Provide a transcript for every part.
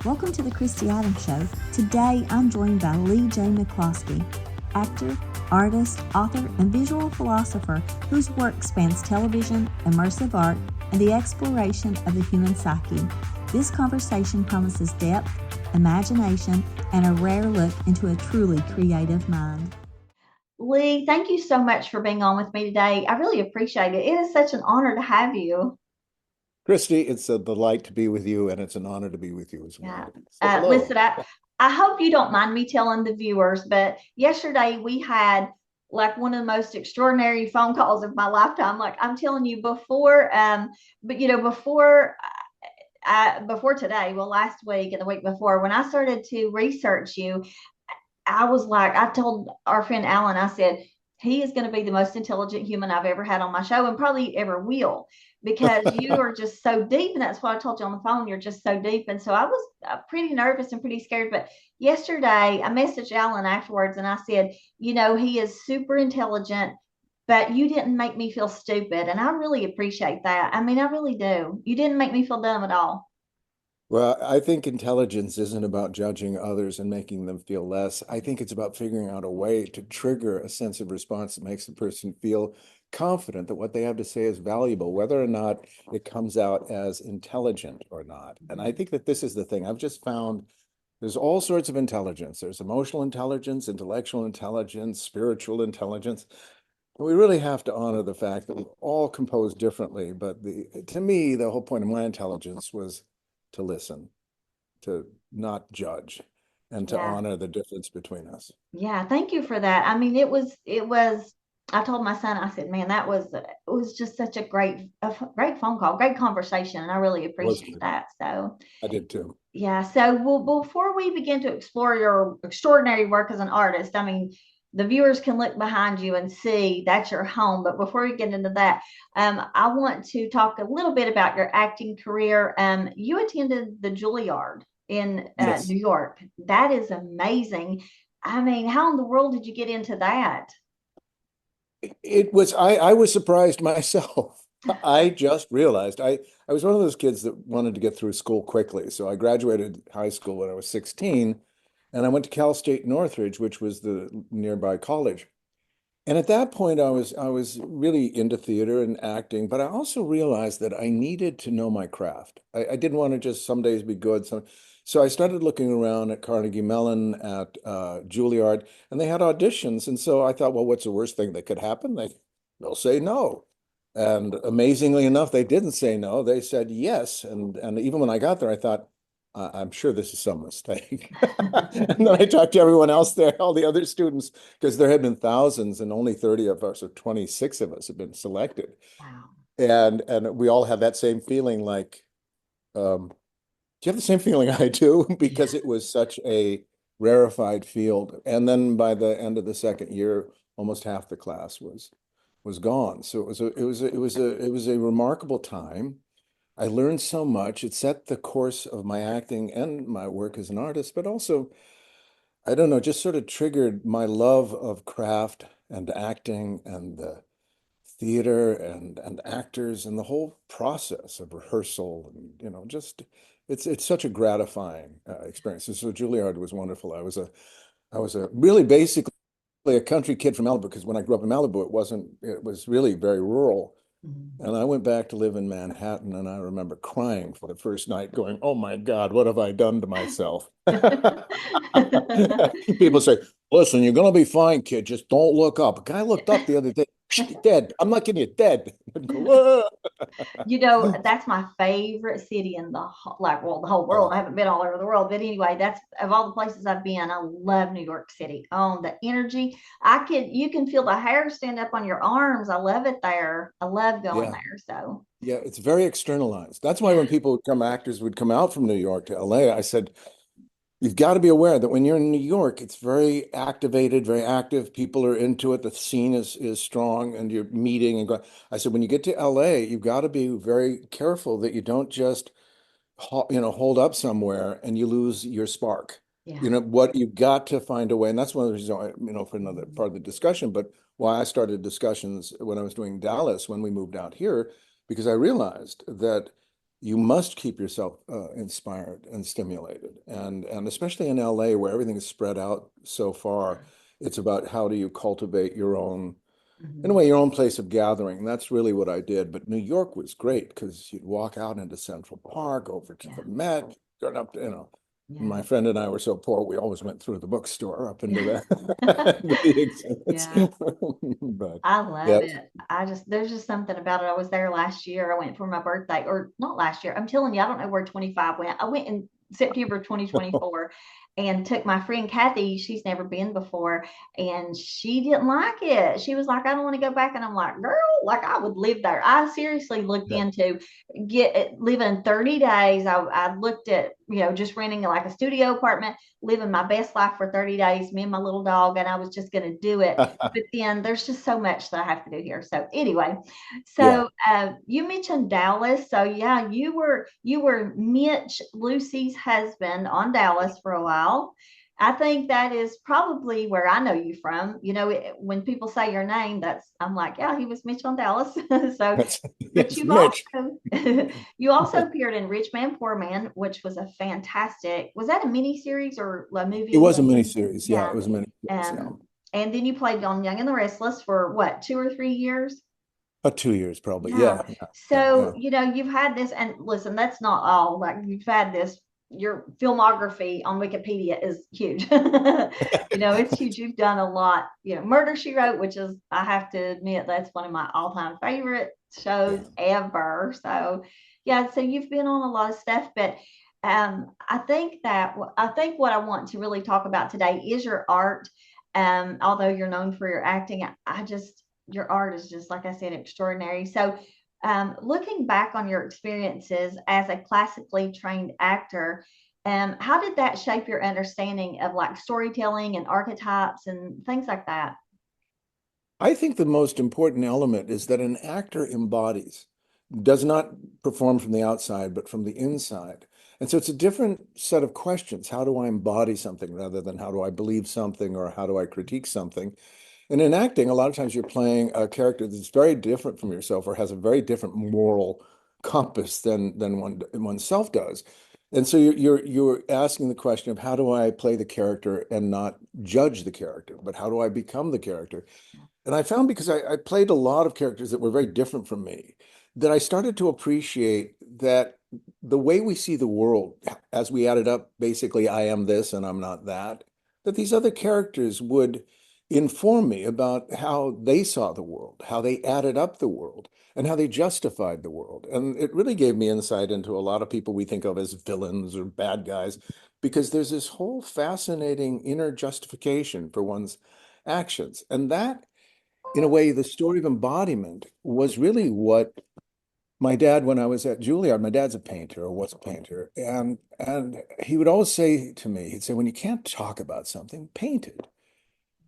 Welcome to the Christy Adams Show. Today I'm joined by Leigh J. McCloskey, actor, artist, author, and visual philosopher whose work spans television, immersive art, and the exploration of the human psyche. This conversation promises depth, imagination, and a rare look into a truly creative mind. Leigh, thank you so much for being on with me today. I really appreciate it. It is such an honor to have you. Christy, it's a delight to be with you, and it's an honor to be with you as well. Yeah. Listen, I hope you don't mind me telling the viewers, but yesterday we had like one of the most extraordinary phone calls of my lifetime. Like I'm telling you before, before today, well, last week and the week before, when I started to research you, I was like, I told our friend Alan, I said, he is going to be the most intelligent human I've ever had on my show and probably ever will, because you are just so deep. And that's what I told you on the phone. You're just so deep. And so I was pretty nervous and pretty scared. But yesterday I messaged Alan afterwards and I said, he is super intelligent, but you didn't make me feel stupid. And I really appreciate that. I mean, I really do. You didn't make me feel dumb at all. Well, I think intelligence isn't about judging others and making them feel less. I think it's about figuring out a way to trigger a sense of response that makes the person feel confident that what they have to say is valuable, whether or not it comes out as intelligent or not. And I think that this is the thing. I've just found there's all sorts of intelligence. There's emotional intelligence, intellectual intelligence, spiritual intelligence. We really have to honor the fact that we're all composed differently. But to me, the whole point of my intelligence was to listen, to not judge, and to honor the difference between us. Yeah, thank you for that. I mean, I told my son, I said, man, it was just such a great phone call, great conversation. And I really appreciate that. So I did too. Yeah. So before we begin to explore your extraordinary work as an artist, I mean, the viewers can look behind you and see that's your home. But before we get into that, I want to talk a little bit about your acting career. You attended the Juilliard in Yes. New York. That is amazing. I mean, how in the world did you get into that? I was surprised myself. I just realized I was one of those kids that wanted to get through school quickly. So I graduated high school when I was 16, and I went to Cal State Northridge, which was the nearby college. And at that point, I was really into theater and acting, but I also realized that I needed to know my craft. I didn't want to just some days be good. So I started looking around at Carnegie Mellon, at Juilliard, and they had auditions. And so I thought, well, what's the worst thing that could happen? They'll say no. And amazingly enough, they didn't say no. They said yes. And even when I got there, I thought, I'm sure this is some mistake. And then I talked to everyone else there, all the other students, because there had been thousands and only 30 of us or 26 of us had been selected. Wow. And we all have that same feeling like, do you have the same feeling I do? Because it was such a rarefied field. And then by the end of the second year, almost half the class was gone. So it was a remarkable time. I learned so much. It set the course of my acting and my work as an artist, but also, I don't know, just sort of triggered my love of craft and acting and the theater and actors and the whole process of rehearsal and just it's such a gratifying experience. And so Juilliard was wonderful. I was a really basically a country kid from Malibu, because when I grew up in Malibu, it was really very rural. And I went back to live in Manhattan, and I remember crying for the first night, going, "Oh my God, what have I done to myself?" People say, "Listen, you're gonna be fine, kid. Just don't look up." A guy looked up the other day, dead. I'm not kidding you, dead. That's my favorite city in the the whole world. I haven't been all over the world, but anyway, that's of all the places I've been. I love New York City. Oh, the energy! You can feel the hair stand up on your arms. I love it there. I love going there. So yeah, it's very externalized. That's why when actors would come out from New York to LA, I said, you've got to be aware that when you're in New York, it's very activated, very active. People are into it. The scene is strong, and you're meeting and going. I said, when you get to LA, you've got to be very careful that you don't just, hold up somewhere and you lose your spark. yeah. What you've got to find a way, and that's one of the reasons, for another part of the discussion, but why I started discussions when I was doing Dallas when we moved out here, because I realized that you must keep yourself inspired and stimulated. And especially in LA where everything is spread out so far, it's about how do you cultivate your own, in a Mhm. way, your own place of gathering. That's really what I did. But New York was great because you'd walk out into Central Park, over to Yeah. the Met, going up, you know. Yeah. My friend and I were so poor, we always went through the bookstore up into Yeah. the exhibits. Yeah. But I love yeah, it. There's just something about it. I was there last year. I went for my birthday, or not last year. I'm telling you, I don't know where 25 went. I went in September 2024 and took my friend Kathy. She's never been before, and she didn't like it. She was like, I don't want to go back. And I'm like, girl, like I would live there. I seriously looked yeah. into living 30 days. I looked at, just renting like a studio apartment, living my best life for 30 days, me and my little dog, and I was just going to do it. But then there's just so much that I have to do here. So anyway, Yeah. so you mentioned Dallas. So yeah, you were Mitch, Lucy's husband, on Dallas for a while. I think that is probably where I know you from. When people say your name, I'm like, yeah, he was Mitch on Dallas. So, That's, but yes, you've Mitch. also you also appeared in Rich Man Poor Man, which was a fantastic. Was that a mini series or a It movie? was a miniseries. Yeah, it Yeah. was a miniseries. Yeah. And then you played on Young and the Restless for what, 2 or 3 years? 2 years probably. Yeah. Yeah. Yeah. Yeah. So, Yeah. you've had this, and listen, that's not all. Like, you've had this, your filmography on Wikipedia is huge. It's huge. You've done a lot. Murder She Wrote, which is, I have to admit, that's one of my all-time favorite shows Yeah. ever. So, yeah, so you've been on a lot of stuff, but I think what I want to really talk about today is your art. Although you're known for your acting, your art is just, like I said, extraordinary. So, looking back on your experiences as a classically trained actor, how did that shape your understanding of like storytelling and archetypes and things like that? I think the most important element is that an actor embodies, does not perform from the outside, but from the inside. And so it's a different set of questions. How do I embody something rather than how do I believe something or how do I critique something? And in acting, a lot of times you're playing a character that's very different from yourself or has a very different moral compass than oneself does. And so you're asking the question of how do I play the character and not judge the character, but how do I become the character? And I found because I played a lot of characters that were very different from me, that I started to appreciate that the way we see the world, as we added up, basically, I am this and I'm not that, that these other characters would inform me about how they saw the world, how they added up the world, and how they justified the world. And it really gave me insight into a lot of people we think of as villains or bad guys, because there's this whole fascinating inner justification for one's actions. And that, in a way, the story of embodiment was really what my dad, when I was at Juilliard, my dad's a painter or was a painter, and he would always say to me, he'd say, when you can't talk about something, paint it.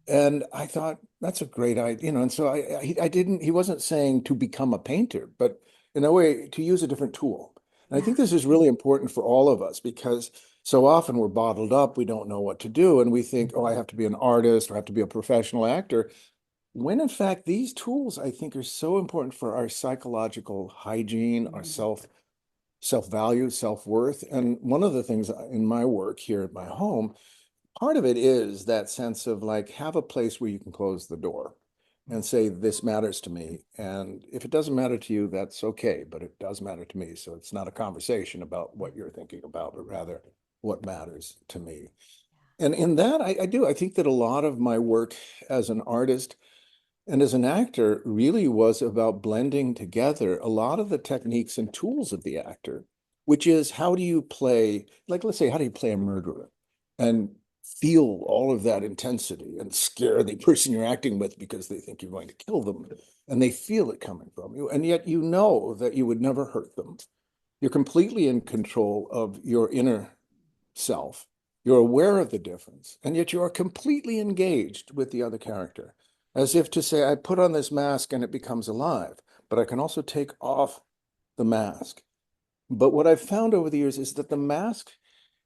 And I thought that's a great idea, and so I didn't, he wasn't saying to become a painter, but in a way to use a different tool. And I Yeah. think this is really important for all of us because so often we're bottled up, we don't know what to do, and we think, oh, I have to be an artist or I have to be a professional actor. When in fact, these tools I think are so important for our psychological hygiene, our Mhm. self-value, self-worth. And one of the things in my work here at my home, part of it is that sense of like have a place where you can close the door and say, this matters to me. And if it doesn't matter to you, that's okay, but it does matter to me. So it's not a conversation about what you're thinking about, but rather what matters to me. And in that, I do. I think that a lot of my work as an artist and as an actor really was about blending together a lot of the techniques and tools of the actor, which is how do you play, like, let's say, how do you play a murderer and feel all of that intensity and scare the person you're acting with because they think you're going to kill them and they feel it coming from you. And yet you know that you would never hurt them. You're completely in control of your inner self. You're aware of the difference, and yet you are completely engaged with the other character, as if to say, I put on this mask and it becomes alive, but I can also take off the mask. But what I've found over the years is that the mask,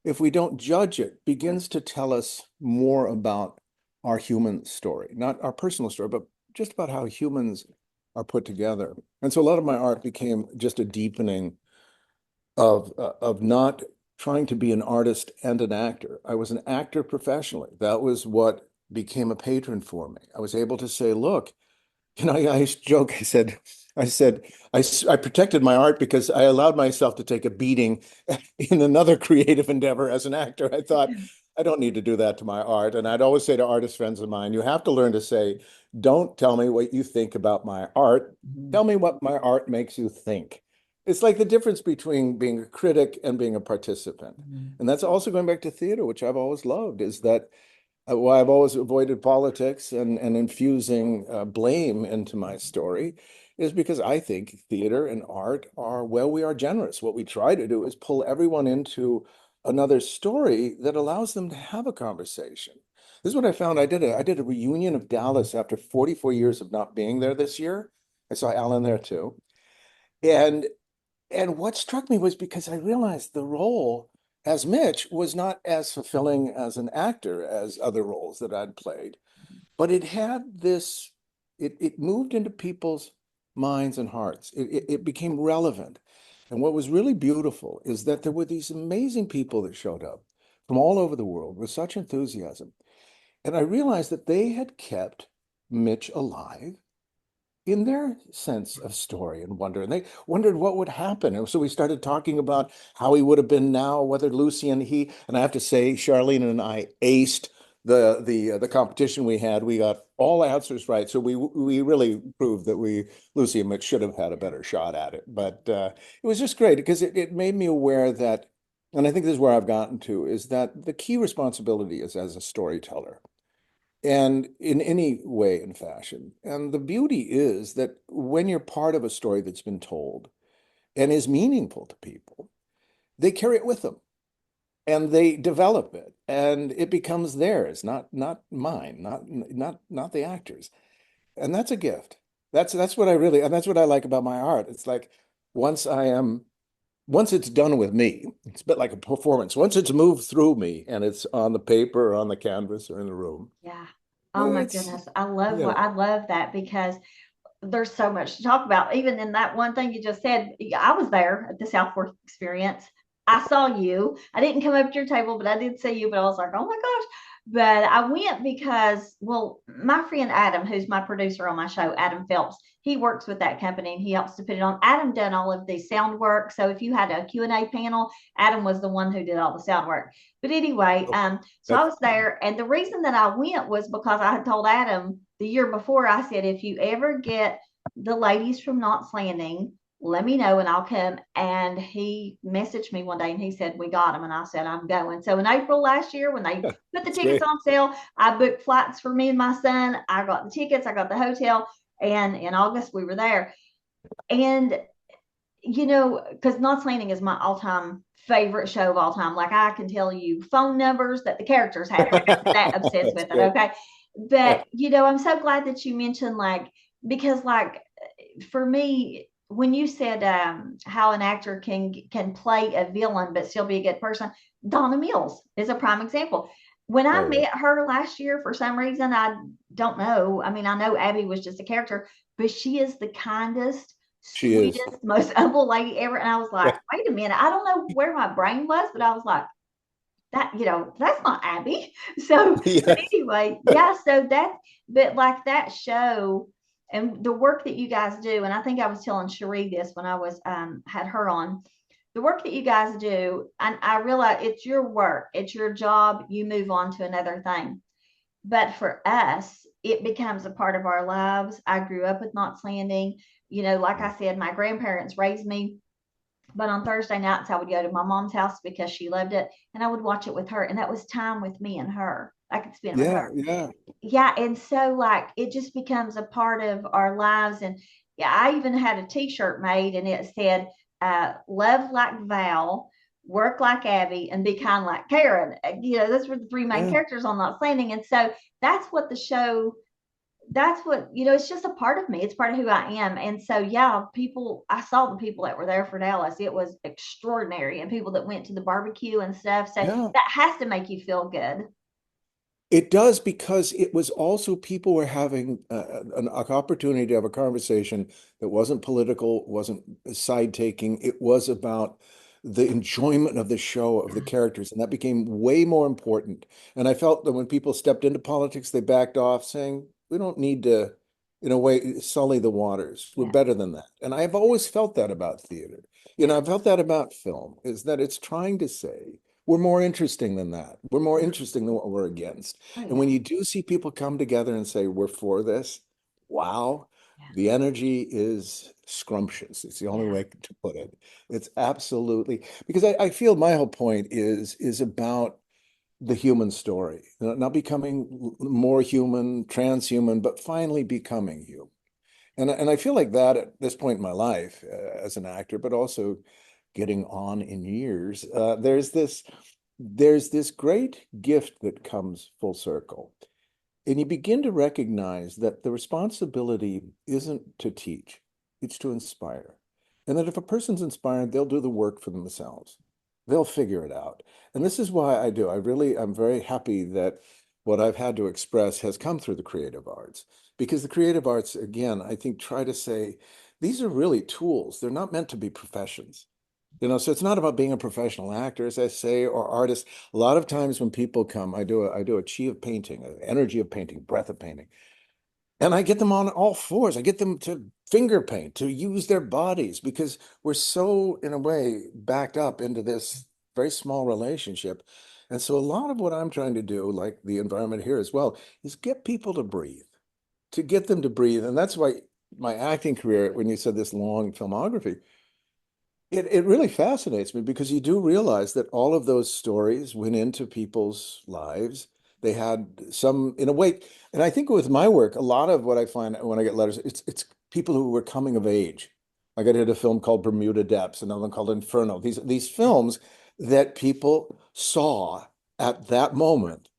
if we don't judge it, begins to tell us more about our human story, not our personal story, but just about how humans are put together. And so a lot of my art became just a deepening of not trying to be an artist and an actor. I was an actor professionally. That was what became a patron for me. I was able to say, look, I used to joke. I said, I protected my art because I allowed myself to take a beating in another creative endeavor as an actor. I thought, I don't need to do that to my art. And I'd always say to artist friends of mine, you have to learn to say, don't tell me what you think about my art. Mhm. Tell me what my art makes you think. It's like the difference between being a critic and being a participant. Mhm. And that's also going back to theater, which I've always loved, is that why I've always avoided politics and infusing blame into my story is because I think theater and art are, well, we are generous. What we try to do is pull everyone into another story that allows them to have a conversation. This is what I found. I did a reunion of Dallas after 44 years of not being there this year. I saw Alan there too. And and what struck me was because I realized the role as Mitch was not as fulfilling as an actor as other roles that I'd played, but it had this, it moved into people's minds and hearts. It became relevant. And what was really beautiful is that there were these amazing people that showed up from all over the world with such enthusiasm. And I realized that they had kept Mitch alive in their sense of story and wonder. And they wondered what would happen. And so we started talking about how he would have been now, whether Lucy and he, and I have to say, Charlene and I aced the competition we had. We got all answers right. So we really proved that Lucy and Mitch should have had a better shot at it. But it was just great because it made me aware that, and I think this is where I've gotten to, is that the key responsibility is as a storyteller and in any way and fashion. And the beauty is that when you're part of a story that's been told and is meaningful to people, they carry it with them and they develop it and it becomes theirs, not mine, not the actors. And that's a gift. That's what I really, and that's what I like about my art. It's like once I am once it's done with me, it's a bit like a performance. Once it's moved through me and it's on the paper or on the canvas or in the room, Yeah. Oh my it's goodness. I love yeah. what I love that because there's so much to talk about. Even in that one thing you just said, I was there at the Southworth experience. I saw you. I didn't come up to your table, but I did see you. But I was like, oh my gosh. But I went because, well, my friend Adam, who's my producer on my show, Adam Phelps, he works with that company and he helps to put it on. Adam done all of the sound work. So if you had a Q&A panel, Adam was the one who did all the sound work. But anyway, Oh, so I that's was there, and the reason that I went was because I had told Adam the year before. I said, if you ever get the ladies from Knots Landing, let me know and I'll come. And he messaged me one day and he said, we got them. And I said, I'm going. So in April last year, when they put the that's tickets great. on sale, I booked flights for me and my son. I got the tickets, I got the hotel. And in August, we were there. And, because Knots Landing is my all time favorite show of all time. Like I can tell you phone numbers that the characters have. I'm that obsessed That's with it. great. Okay. But, I'm so glad that you mentioned because for me, when you said how an actor can play a villain but still be a good person, Donna Mills is a prime example. When I Oh yeah, met her last year, for some reason, I don't know. I mean, I know Abby was just a character, but she is the kindest, she is. sweetest, most humble lady ever. And I was like, Yeah, wait a minute, I don't know where my brain was, but I was like, that's not Abby. So, but yeah, anyway, yeah, so but like that show and the work that you guys do, and I think I was telling Cherie this when I was had her on, the work that you guys do, and I realize it's your work, it's your job, you move on to another thing. But for us, it becomes a part of our lives. I grew up with Knots Landing. Like I said, my grandparents raised me, but on Thursday nights, I would go to my mom's house because she loved it, and I would watch it with her. And that was time with me and her. I could spend with yeah, her. yeah. Yeah. And so, it just becomes a part of our lives. And yeah, I even had a t shirt made, and it said, love like Val, work like Abby, and be kind like Karen. Those were the three main Yeah. characters on that landing. And so that's what the show that's what it's just a part of me, it's part of who I am. And so yeah, I saw the people that were there for Dallas, it was extraordinary, and people that went to the barbecue and stuff, so Yeah. that has to make you feel good. It does because it was also people were having an opportunity to have a conversation that wasn't political, wasn't side taking. It was about the enjoyment of the show, of the characters, and that became way more important. And I felt that when people stepped into politics, they backed off, saying, "We don't need to, in a way, sully the waters. We're Yeah. better than that." And I've always felt that about theater. I've felt that about film, is that it's trying to say, we're more interesting than that. We're more interesting than what we're against. Oh, And yeah. when you do see people come together and say, we're for this, wow, Yeah. the energy is scrumptious. It's the only Yeah. way to put it. It's absolutely, because I feel my whole point is about the human story, not becoming more human, transhuman, but finally becoming human. And I feel like that at this point in my life as an actor, but also getting on in years, there's this great gift that comes full circle. And you begin to recognize that the responsibility isn't to teach, it's to inspire. And that if a person's inspired, they'll do the work for themselves. They'll figure it out. And this is why I do. I'm very happy that what I've had to express has come through the creative arts. Because the creative arts, again, I think try to say these are really tools. They're not meant to be professions. So it's not about being a professional actor, as I say, or artist. A lot of times when people come, I do a chi of painting, an energy of painting, breath of painting, and I get them on all fours. I get them to finger paint, to use their bodies, because we're so, in a way, backed up into this very small relationship. And so a lot of what I'm trying to do, like the environment here as well, is get people to breathe, to get them to breathe. And that's why my acting career, when you said this long filmography, it really fascinates me, because you do realize that all of those stories went into people's lives. They had some, in a way, and I think with my work, a lot of what I find when I get letters, it's people who were coming of age. I got hit a film called Bermuda Depths, another one called Inferno. These films that people saw at that moment.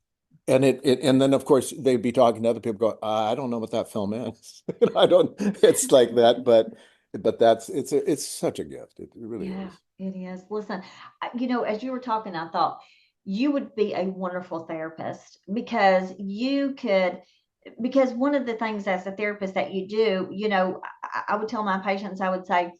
And then of course they'd be talking to other people, go, I don't know what that film is. I don't, it's like that, but it's such a gift. It really Yeah, is. it is. Listen, as you were talking, I thought you would be a wonderful therapist because because one of the things as a therapist that you do, I would tell my patients, I would say,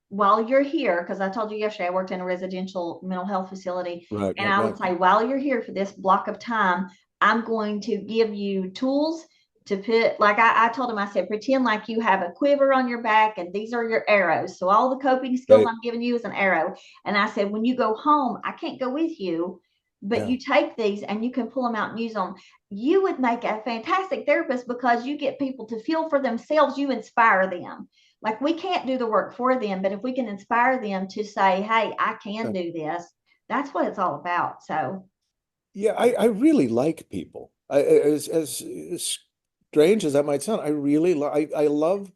while you're here, because I told you yesterday, I worked in a residential mental health facility, Right, and right, I right. would say, while you're here for this block of time, I'm going to give you tools to put, like I told him, I said, pretend like you have a quiver on your back and these are your arrows. So all the coping skills Right. I'm giving you is an arrow. And I said, when you go home, I can't go with you, but Yeah. you take these and you can pull them out and use them. You would make a fantastic therapist because you get people to feel for themselves, you inspire them. Like we can't do the work for them, but if we can inspire them to say, hey, I can Yeah. do this, that's what it's all about. So, Yeah, I really like people. As strange as that might sound, I really like I love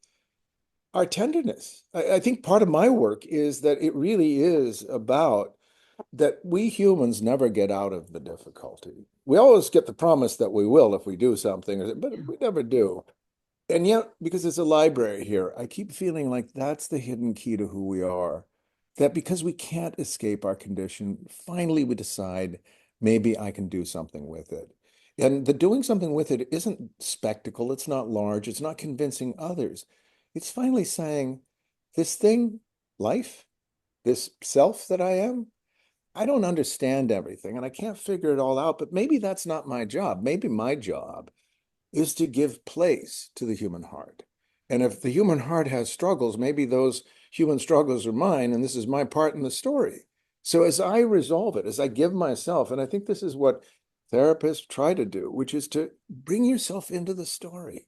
our tenderness. I think part of my work is that it really is about that we humans never get out of the difficulty. We always get the promise that we will if we do something, but we never do. And yet, because there's a library here, I keep feeling like that's the hidden key to who we are. That because we can't escape our condition, finally we decide maybe I can do something with it. And the doing something with it isn't spectacle, it's not large, it's not convincing others. It's finally saying, this thing, life, this self that I am, I don't understand everything and I can't figure it all out, but maybe that's not my job. Maybe my job is to give place to the human heart. And if the human heart has struggles, maybe those human struggles are mine, and this is my part in the story. So as I resolve it, as I give myself, and I think this is what therapists try to do, which is to bring yourself into the story.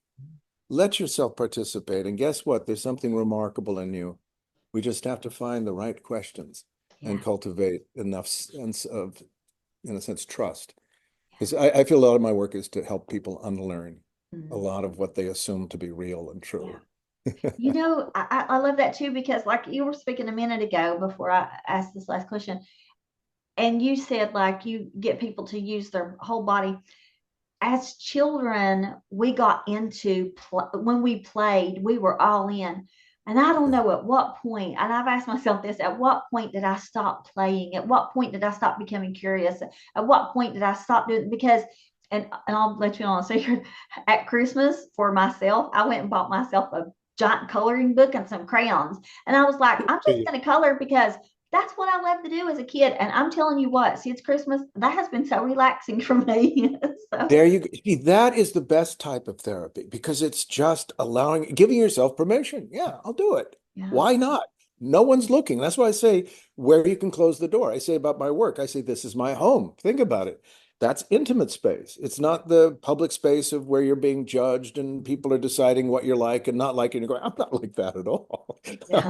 Let yourself participate. And guess what? There's something remarkable in you. We just have to find the right questions yeah. and cultivate enough sense of, in a sense, trust. Because I feel a lot of my work is to help people unlearn a Mhm. lot of what they assume to be real and Yeah. true. I love that too, because like you were speaking a minute ago before I asked this last question, and you said like you get people to use their whole body. As children, we got into when we played, we were all in. And I don't Yeah. know at what point, and I've asked myself this, at what point did I stop playing? At what point did I stop becoming curious? At what point did I stop doing because and I'll let you on a secret. At Christmas for myself, I went and bought myself a giant coloring book and some crayons. And I was like, I'm just gonna color because That's what I love to do as a kid. And I'm telling you what, since Christmas, that has been so relaxing for me. So There you go. See, that is the best type of therapy because it's just allowing, giving yourself permission. Yeah, I'll do it. yeah. Why not? No one's looking. That's why I say where you can close the door. I say about my work, I say this is my home. Think about it. That's intimate space. It's not the public space of where you're being judged and people are deciding what you're like and not like, and you're going, I'm not like that at all. Yeah.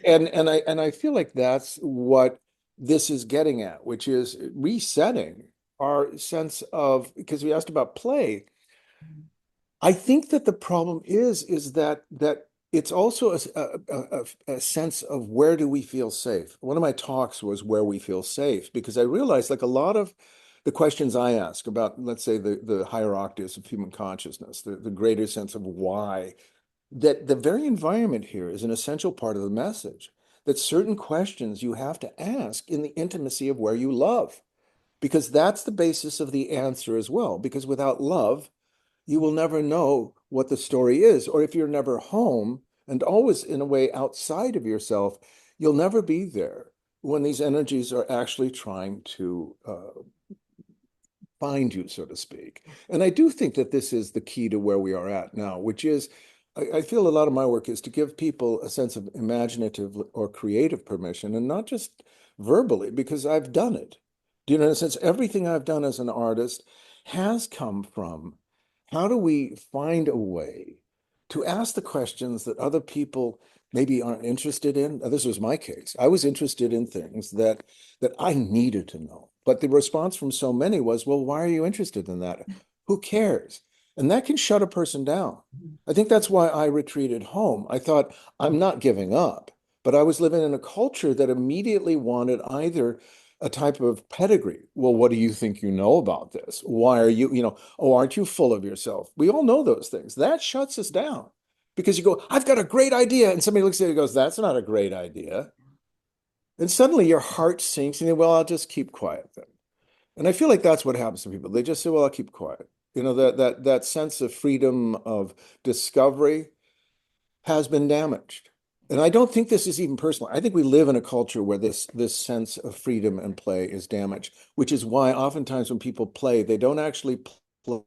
And I feel like that's what this is getting at, which is resetting our sense of, because we asked about play. I think that the problem is that it's also a sense of where do we feel safe. One of my talks was where we feel safe, because I realized like a lot of the questions I ask about, let's say the higher octaves of human consciousness, the greater sense of why, that the very environment here is an essential part of the message, that certain questions you have to ask in the intimacy of where you love, because that's the basis of the answer as well. Because without love, you will never know what the story is. Or if you're never home and always in a way outside of yourself, you'll never be there when these energies are actually trying to find you, so to speak. And I do think that this is the key to where we are at now, which is I feel a lot of my work is to give people a sense of imaginative or creative permission, and not just verbally, because I've done it. Do you know, in a sense, everything I've done as an artist has come from how do we find a way to ask the questions that other people maybe aren't interested in. This was my case. I was interested in things that I needed to know. But the response from so many was, well, why are you interested in that? Who cares? And that can shut a person down. I think that's why I retreated home. I thought, I'm not giving up, but I was living in a culture that immediately wanted either a type of pedigree. Well, what do you think you know about this? Why are you, oh, aren't you full of yourself? We all know those things. That shuts us down because you go, I've got a great idea. And somebody looks at it and goes, that's not a great idea. And suddenly your heart sinks and you, well, I'll just keep quiet then. And I feel like that's what happens to people. They just say, well, I'll keep quiet. That sense of freedom of discovery has been damaged. And I don't think this is even personal. I think we live in a culture where this sense of freedom and play is damaged, which is why oftentimes when people play, they don't actually play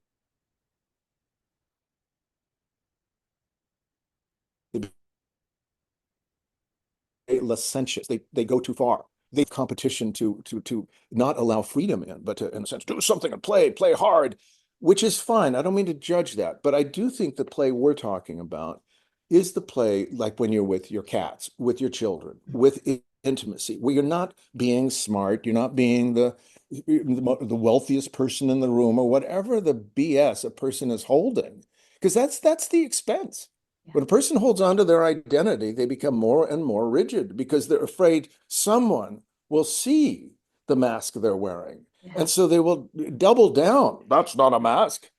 licentious. They go too far. They have competition to not allow freedom in, but to, in a sense, do something and play hard, which is fine. I don't mean to judge that, but I do think the play we're talking about is the play like when you're with your cats, with your children, with intimacy, where you're not being smart, you're not being the wealthiest person in the room or whatever the BS a person is holding, because that's the expense. When a person holds on to their identity, they become more and more rigid because they're afraid someone will see the mask they're wearing. Yeah. And so they will double down. That's not a mask.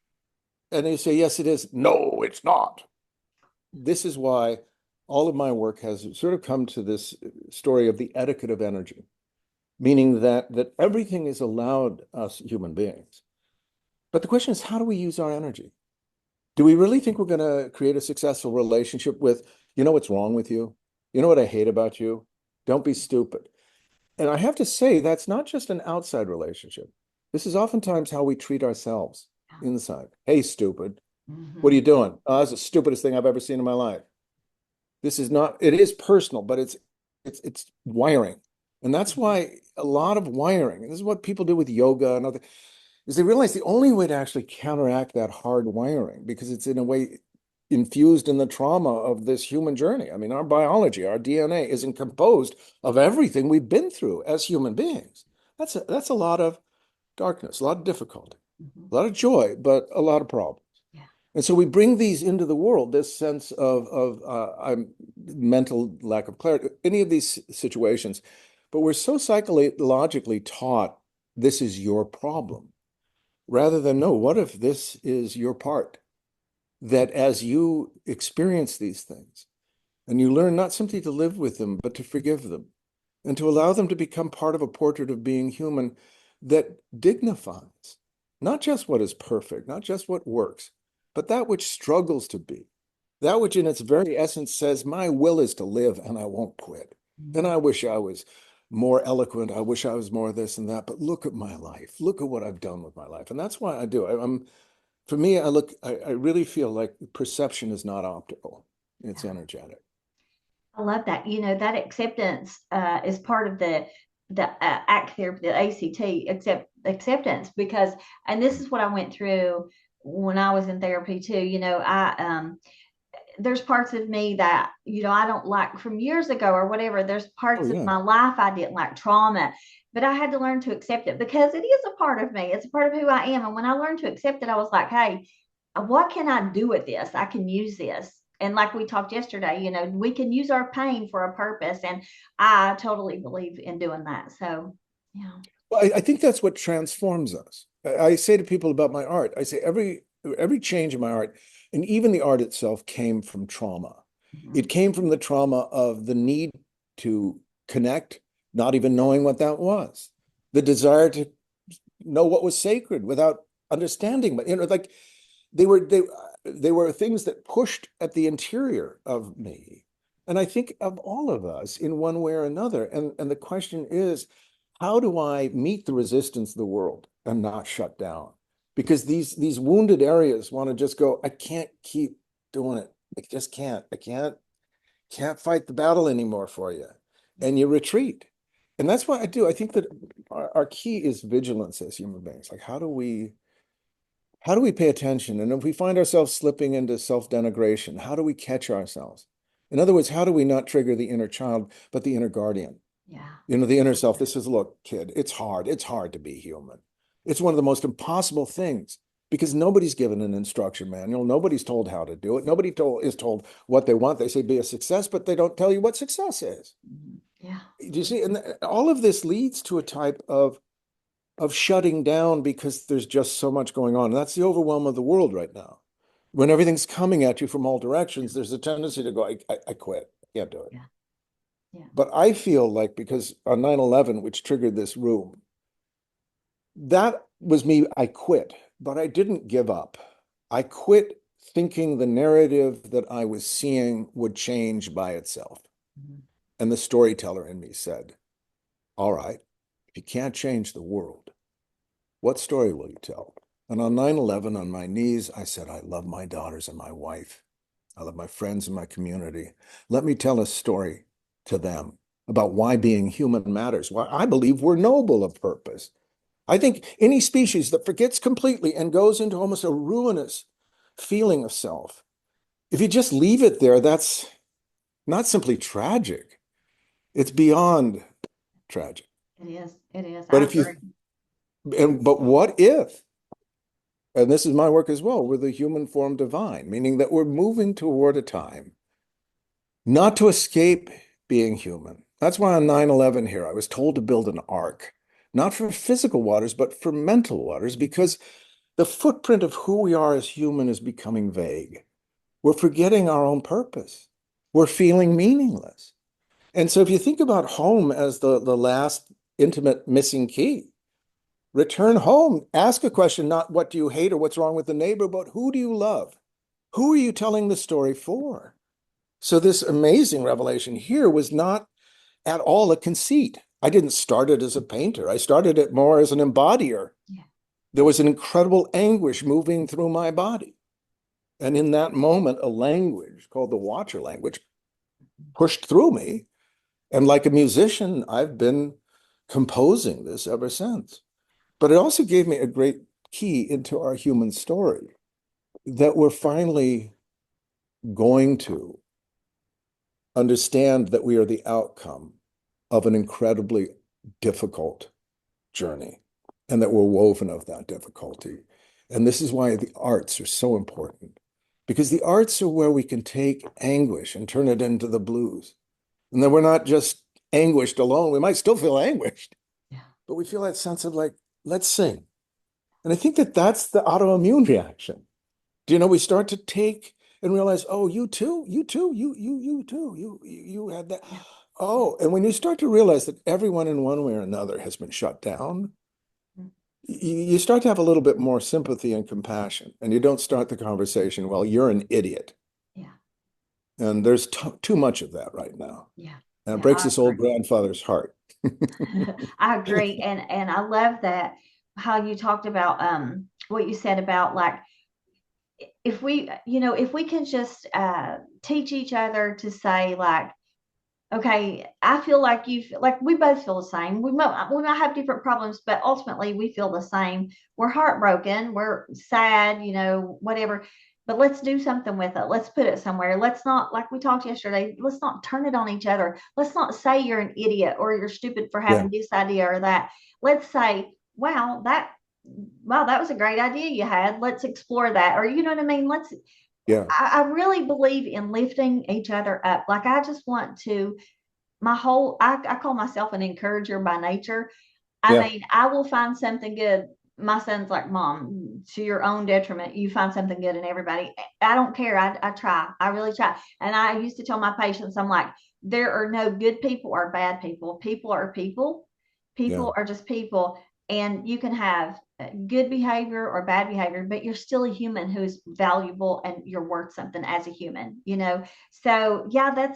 And they say, yes, it is. No, it's not. This is why all of my work has sort of come to this story of the etiquette of energy, meaning that everything is allowed us human beings. But the question is, how do we use our energy? Do we really think we're going to create a successful relationship with, you know what's wrong with you? You know what I hate about you? Don't be stupid. And I have to say, that's not just an outside relationship. This is oftentimes how we treat ourselves inside. Hey, stupid. What are Mhm. you doing? Oh, that's the stupidest thing I've ever seen in my life. This is not, it is personal, but it's wiring. And that's why a lot of wiring, and this is what people do with yoga and other, is they realize the only way to actually counteract that hard wiring, because it's in a way infused in the trauma of this human journey. I mean, our biology, our DNA isn't composed of everything we've been through as human beings. That's a lot of darkness, a lot of difficulty, Mhm. a lot of joy, but a lot of problems. Yeah. And so we bring these into the world, this sense of mental lack of clarity, any of these situations, but we're so psychologically taught this is your problem rather than no, what if this is your part? That as you experience these things and you learn not simply to live with them, but to forgive them and to allow them to become part of a portrait of being human that dignifies not just what is perfect, not just what works, but that which struggles to be, that which in its very essence says, my will is to live and I won't quit. And Mhm. I wish I was more eloquent. I wish I was more this and that. But look at my life. Look at what I've done with my life. And that's why I do. I'm for me, I really feel like perception is not optical. It's Yeah. energetic. I love that. That acceptance is part of the ACT therapy, the ACT acceptance, because, and this is what I went through when I was in therapy too. I there's parts of me that I don't like from years ago or whatever. There's Oh parts of yeah. my life I didn't like, trauma, but I had to learn to accept it because it is a part of me. It's a part of who I am. And when I learned to accept it, I was like, hey, what can I do with this? I can use this. And like we talked yesterday, we can use our pain for a purpose. And I totally believe in doing that. So, yeah. Well, I think that's what transforms us. I say to people about my art, I say every change in my art, and even the art itself came from trauma. It Mhm. came from the trauma of the need to connect, not even knowing what that was. The desire to know what was sacred without understanding. But like they were they they were things that pushed at the interior of me. And I think of all of us in one way or another. And the question is, how do I meet the resistance of the world and not shut down? Because these wounded areas want to just go, I can't keep doing it. I just can't. I can't fight the battle anymore for you. And you retreat. And that's why I do. I think that our key is vigilance as human beings. Like how do we pay attention? And if we find ourselves slipping into self-denigration, how do we catch ourselves? In other words, how do we not trigger the inner child, but the inner guardian? Yeah. The inner self. This is, look, kid, it's hard. It's hard to be human. It's one of the most impossible things because nobody's given an instruction manual. Nobody's told how to do it. Nobody is told what they want. They say be a success, but they don't tell you what success is. Mhm. Yeah. Do you see? And all of this leads to a type of shutting down because there's just so much going on. And that's the overwhelm of the world right now. When everything's coming at you from all directions, there's a tendency to go, I quit. I can't do it. Yeah. Yeah. But I feel like because on 9/11, which triggered this room, that was me. I quit, but I didn't give up. I quit thinking the narrative that I was seeing would change by itself. Mhm. And the storyteller in me said, all right, if you can't change the world, what story will you tell? And on 9/11, on my knees, I said, I love my daughters and my wife. I love my friends and my community. Let me tell a story to them about why being human matters, why I believe we're noble of purpose. I think any species that forgets completely and goes into almost a ruinous feeling of self, if you just leave it there, that's not simply tragic, it's beyond tragic. It is. It is. But I if you, agree. but what if, and this is my work as well, we're the human form divine, meaning that we're moving toward a time not to escape being human. That's why on 9/11 here, I was told to build an ark, not for physical waters, but for mental waters, because the footprint of who we are as human is becoming vague. We're forgetting our own purpose. We're feeling meaningless. And so if you think about home as the last intimate missing key, return home, ask a question, not what do you hate or what's wrong with the neighbor, but who do you love? Who are you telling the story for? So this amazing revelation here was not at all a conceit. I didn't start it as a painter. I started it more as an embodier. Yeah. There was an incredible anguish moving through my body. And in that moment, a language called the Watcher language pushed through me. And like a musician, I've been composing this ever since. But it also gave me a great key into our human story that we're finally going to understand that we are the outcome of an incredibly difficult journey and that we're woven of that difficulty. And this is why the arts are so important because the arts are where we can take anguish and turn it into the blues. And then we're not just anguished alone. We might still feel anguished, Yeah. but we feel that sense of like, let's sing. And I think that that's the autoimmune reaction. Do you know, we start to take and realize, oh, you too, you too, you had that. Yeah. Oh, and when you start to realize that everyone in one way or another has been shut down, Mhm. you start to have a little bit more sympathy and compassion, and you don't start the conversation, well, you're an idiot. Yeah. And there's too much of that right now. Yeah. And it Yeah, breaks I this old agree. grandfather's heart. I agree. And I love that how you talked about what you said about like if we, if we can just teach each other to say like, okay, I feel like you feel like we both feel the same. We might have different problems, but ultimately we feel the same. We're heartbroken, we're sad, whatever. But let's do something with it. Let's put it somewhere. Let's not, like we talked yesterday, let's not turn it on each other. Let's not say you're an idiot or you're stupid for Yeah, having this idea or that. Let's say, wow, that was a great idea you had. Let's explore that. Or you know what I mean? yeah, I really believe in lifting each other up. Like I just want to I call myself an encourager by nature. I yeah, mean, I will find something good. My son's like, Mom, to your own detriment, you find something good in everybody. I don't care. I try. I really try. And I used to tell my patients, I'm like, there are no good people or bad people. People are people. yeah. People are just people. And you can have good behavior or bad behavior, but you're still a human who's valuable and you're worth something as a human. So yeah,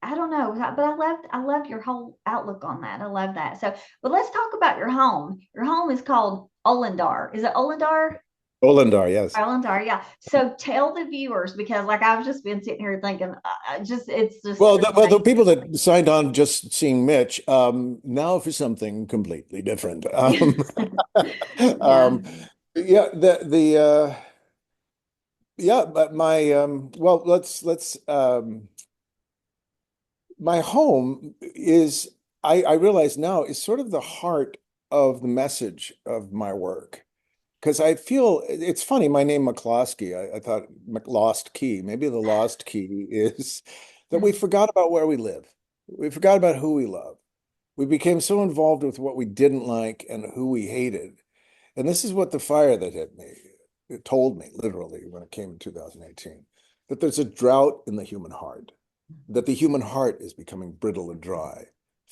I don't know, but I loved your whole outlook on that. I love that. So, but let's talk about your home. Your home is called Olandar. Is it Olandar? Olandar, yes. Olandar, yeah. So tell the viewers because, like, I've just been sitting here thinking, it's just Well, the people amazing. that signed on just seeing Mitch, now for something completely different. Yeah. Um, yeah, yeah, but well, my home is, I realize now, is sort of the heart of the message of my work. Because I feel it's funny, my name McCloskey, I thought lost key. Maybe the lost key is that we forgot about where we live. We forgot about who we love. We became so involved with what we didn't like and who we hated. And this is what the fire that hit me, it told me literally when it came in 2018, that there's a drought in the human heart, that the human heart is becoming brittle and dry,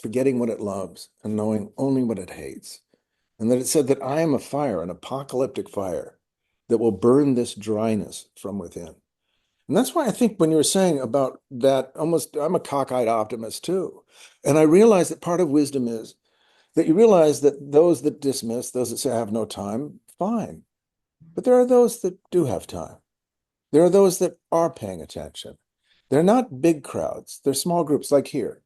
forgetting what it loves and knowing only what it hates. And that it said that I am a fire, an apocalyptic fire that will burn this dryness from within. And that's why I think when you were saying about that, almost, I'm a cockeyed optimist too. And I realize that part of wisdom is that you realize that those that dismiss, those that say I have no time, fine. But there are those that do have time. There are those that are paying attention. They're not big crowds, they're small groups like here.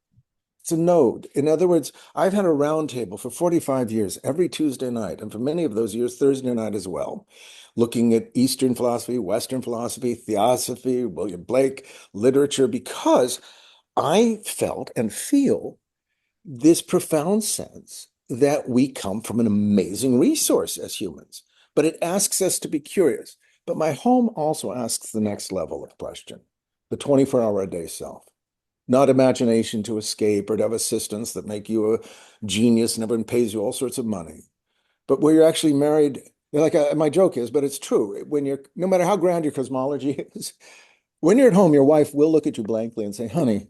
It's a node. In other words, I've had a round table for 45 years, every Tuesday night, and for many of those years, Thursday night as well, looking at Eastern philosophy, Western philosophy, theosophy, William Blake, literature, because I felt and feel this profound sense that we come from an amazing resource as humans, but it asks us to be curious. But my home also asks the next level of question, the 24-hour-a-day self. Not imagination to escape or to have assistants that make you a genius and everyone pays you all sorts of money, but where you're actually married. Like my joke is, but it's true. When you're, no matter how grand your cosmology is, when you're at home, your wife will look at you blankly and say, "Honey,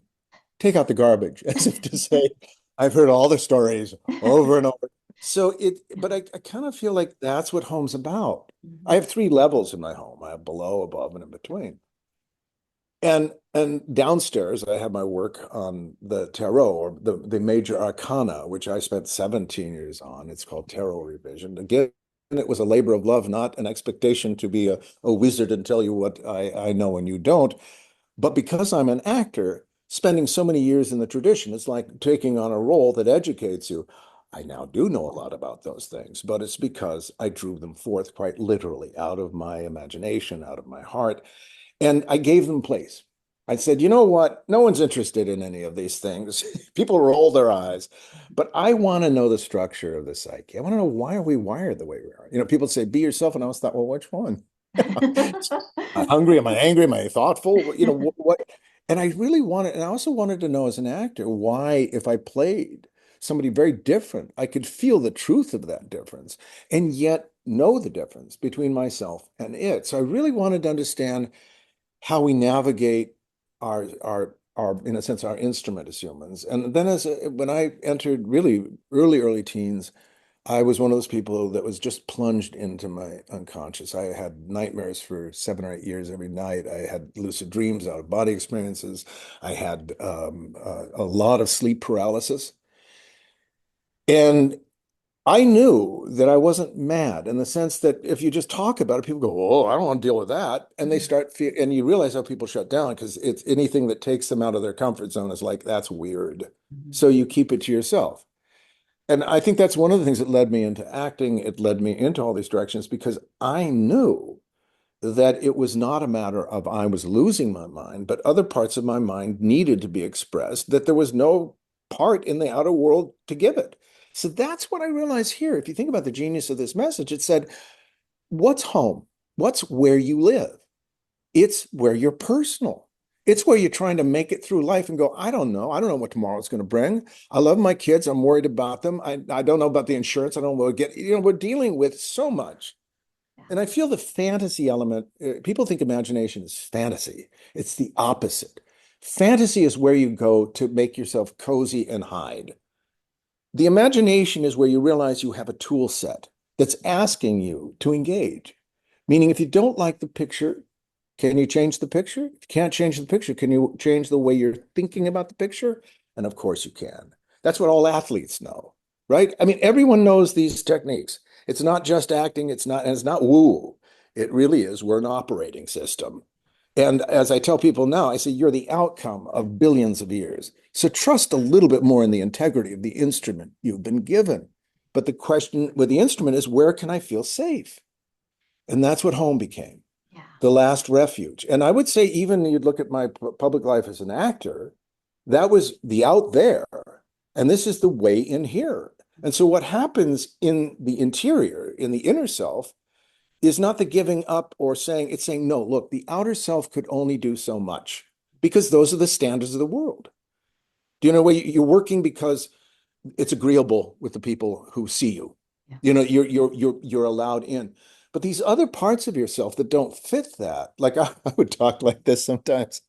take out the garbage," as if to say, "I've heard all the stories over and over." So but I kind of feel like that's what home's about. I have three levels in my home. I have below, above, and in between. And downstairs, I have my work on the tarot or the major arcana, which I spent 17 years on. It's called Tarot Revision. Again, it was a labor of love, not an expectation to be a wizard and tell you what I know and you don't. But because I'm an actor, spending so many years in the tradition, it's like taking on a role that educates you. I now do know a lot about those things, but it's because I drew them forth quite literally out of my imagination, out of my heart. And I gave them place. I said, you know what? No one's interested in any of these things. People roll their eyes, but I want to know the structure of the psyche. I want to know, why are we wired the way we are? People say, be yourself. And I always thought, well, which one? Am I hungry? Am I angry? Am I thoughtful? What? And I really wanted, and I also wanted to know as an actor, why, if I played somebody very different, I could feel the truth of that difference and yet know the difference between myself and it. So I really wanted to understand how we navigate our in a sense our instrument as humans. And then when I entered really early teens, I was one of those people that was just plunged into my unconscious. I had nightmares for 7 or 8 years every night. I had lucid dreams, out of body experiences. I had a lot of sleep paralysis. And I knew that I wasn't mad in the sense that if you just talk about it, people go, "Oh, I don't want to deal with that." And they start feel, and you realize how people shut down because it's anything that takes them out of their comfort zone is like, that's weird. Mhm. So you keep it to yourself. And I think that's one of the things that led me into acting. It led me into all these directions because I knew that it was not a matter of I was losing my mind, but other parts of my mind needed to be expressed, that there was no part in the outer world to give it. So that's what I realized here. If you think about the genius of this message, it said, what's home? What's where you live? It's where you're personal. It's where you're trying to make it through life and go, I don't know. I don't know what tomorrow's going to bring. I love my kids. I'm worried about them. I don't know about the insurance. I don't know what get, we're dealing with so much. Yeah. And I feel the fantasy element, people think imagination is fantasy. It's the opposite. Fantasy is where you go to make yourself cozy and hide. The imagination is where you realize you have a tool set that's asking you to engage. Meaning, if you don't like the picture, can you change the picture? If you can't change the picture, can you change the way you're thinking about the picture? And of course you can. That's what all athletes know, right? I mean, everyone knows these techniques. It's not just acting, it's not woo. It really is. We're an operating system. And as I tell people now, I say you're the outcome of billions of years. So trust a little bit more in the integrity of the instrument you've been given. But the question with the instrument is, where can I feel safe? And that's what home became, Yeah. the last refuge. And I would say, even you'd look at my public life as an actor, that was the out there. And this is the way in here. And so what happens in the interior, in the inner self, is not the giving up or saying, it's saying, no, look, the outer self could only do so much because those are the standards of the world. Do you know where you're working because it's agreeable with the people who see you? Yeah. You're allowed in. But these other parts of yourself that don't fit that, like I would talk like this sometimes.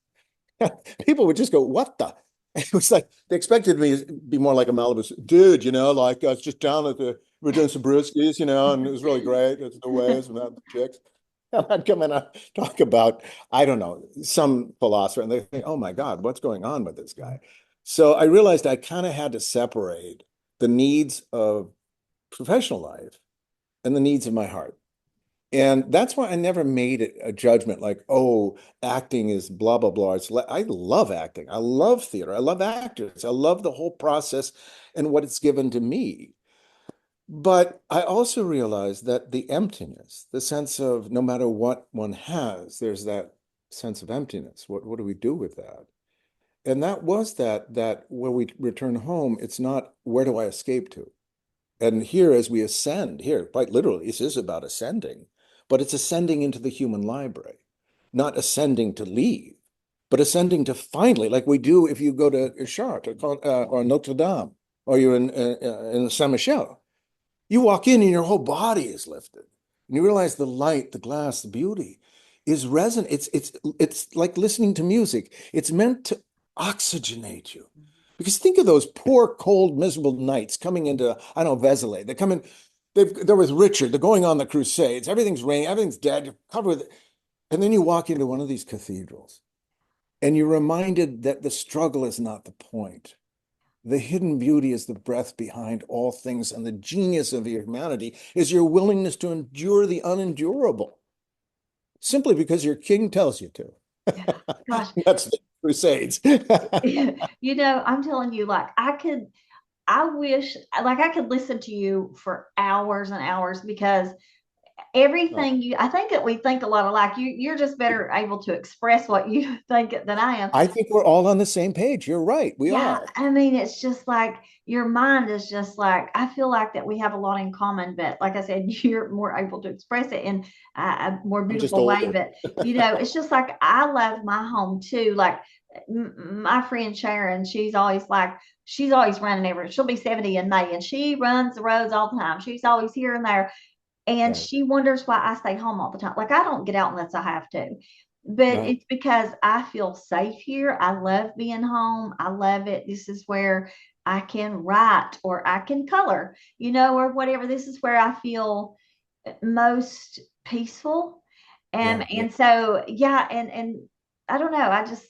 People would just go, "What the?" It was like they expected me to be more like a Malibu dude, like I was just down at we're doing some brewskis, and it was really great. It's the waves and the chicks. And I'd come in and talk about, I don't know, some philosopher, and they think, "Oh my God, what's going on with this guy?" So I realized I kind of had to separate the needs of professional life and the needs of my heart. And that's why I never made it a judgment like, oh, acting is blah, blah, blah. I love acting. I love theater. I love actors. I love the whole process and what it's given to me. But I also realized that the emptiness, the sense of no matter what one has, there's that sense of emptiness. What do we do with that? And that was that when we return home, it's not where do I escape to? And here, as we ascend, here, quite literally, this is about ascending, but it's ascending into the human library, not ascending to leave, but ascending to finally, like we do if you go to Chartres or Notre Dame, or you're in Saint Michel. You walk in and your whole body is lifted. And you realize the light, the glass, the beauty is resonant. It's like listening to music. It's meant to oxygenate you. Because think of those poor, cold, miserable nights coming into, I don't know, Vézelay. They come in, they're with Richard, they're going on the crusades, everything's raining, everything's dead, you're covered with it. And then you walk into one of these cathedrals and you're reminded that the struggle is not the point. The hidden beauty is the breath behind all things, and the genius of humanity is your willingness to endure the unendurable, simply because your king tells you to. Yeah. Gosh, That's the Crusades. I'm telling you, like I wish, like I could listen to you for hours and hours because Oh, everything I think that we think a lot alike. You're just better able to express what you think than I am. I think we're all on the same page. You're right. We Yeah, are. I mean, it's just like your mind is just like, I feel like that we have a lot in common, but like I said, you're more able to express it in a more I'm just beautiful way. older. But, it's just like I love my home too. Like my friend Sharon, she's always running everywhere. She'll be 70 in May and she runs the roads all the time. She's always here and there. And Right. she wonders why I stay home all the time. Like I don't get out unless I have to. But Right. it's because I feel safe here. I love being home. I love it. This is where I can write, or I can color, or whatever. This is where I feel most peaceful. Yeah, yeah. And so, yeah, and I don't know. I just,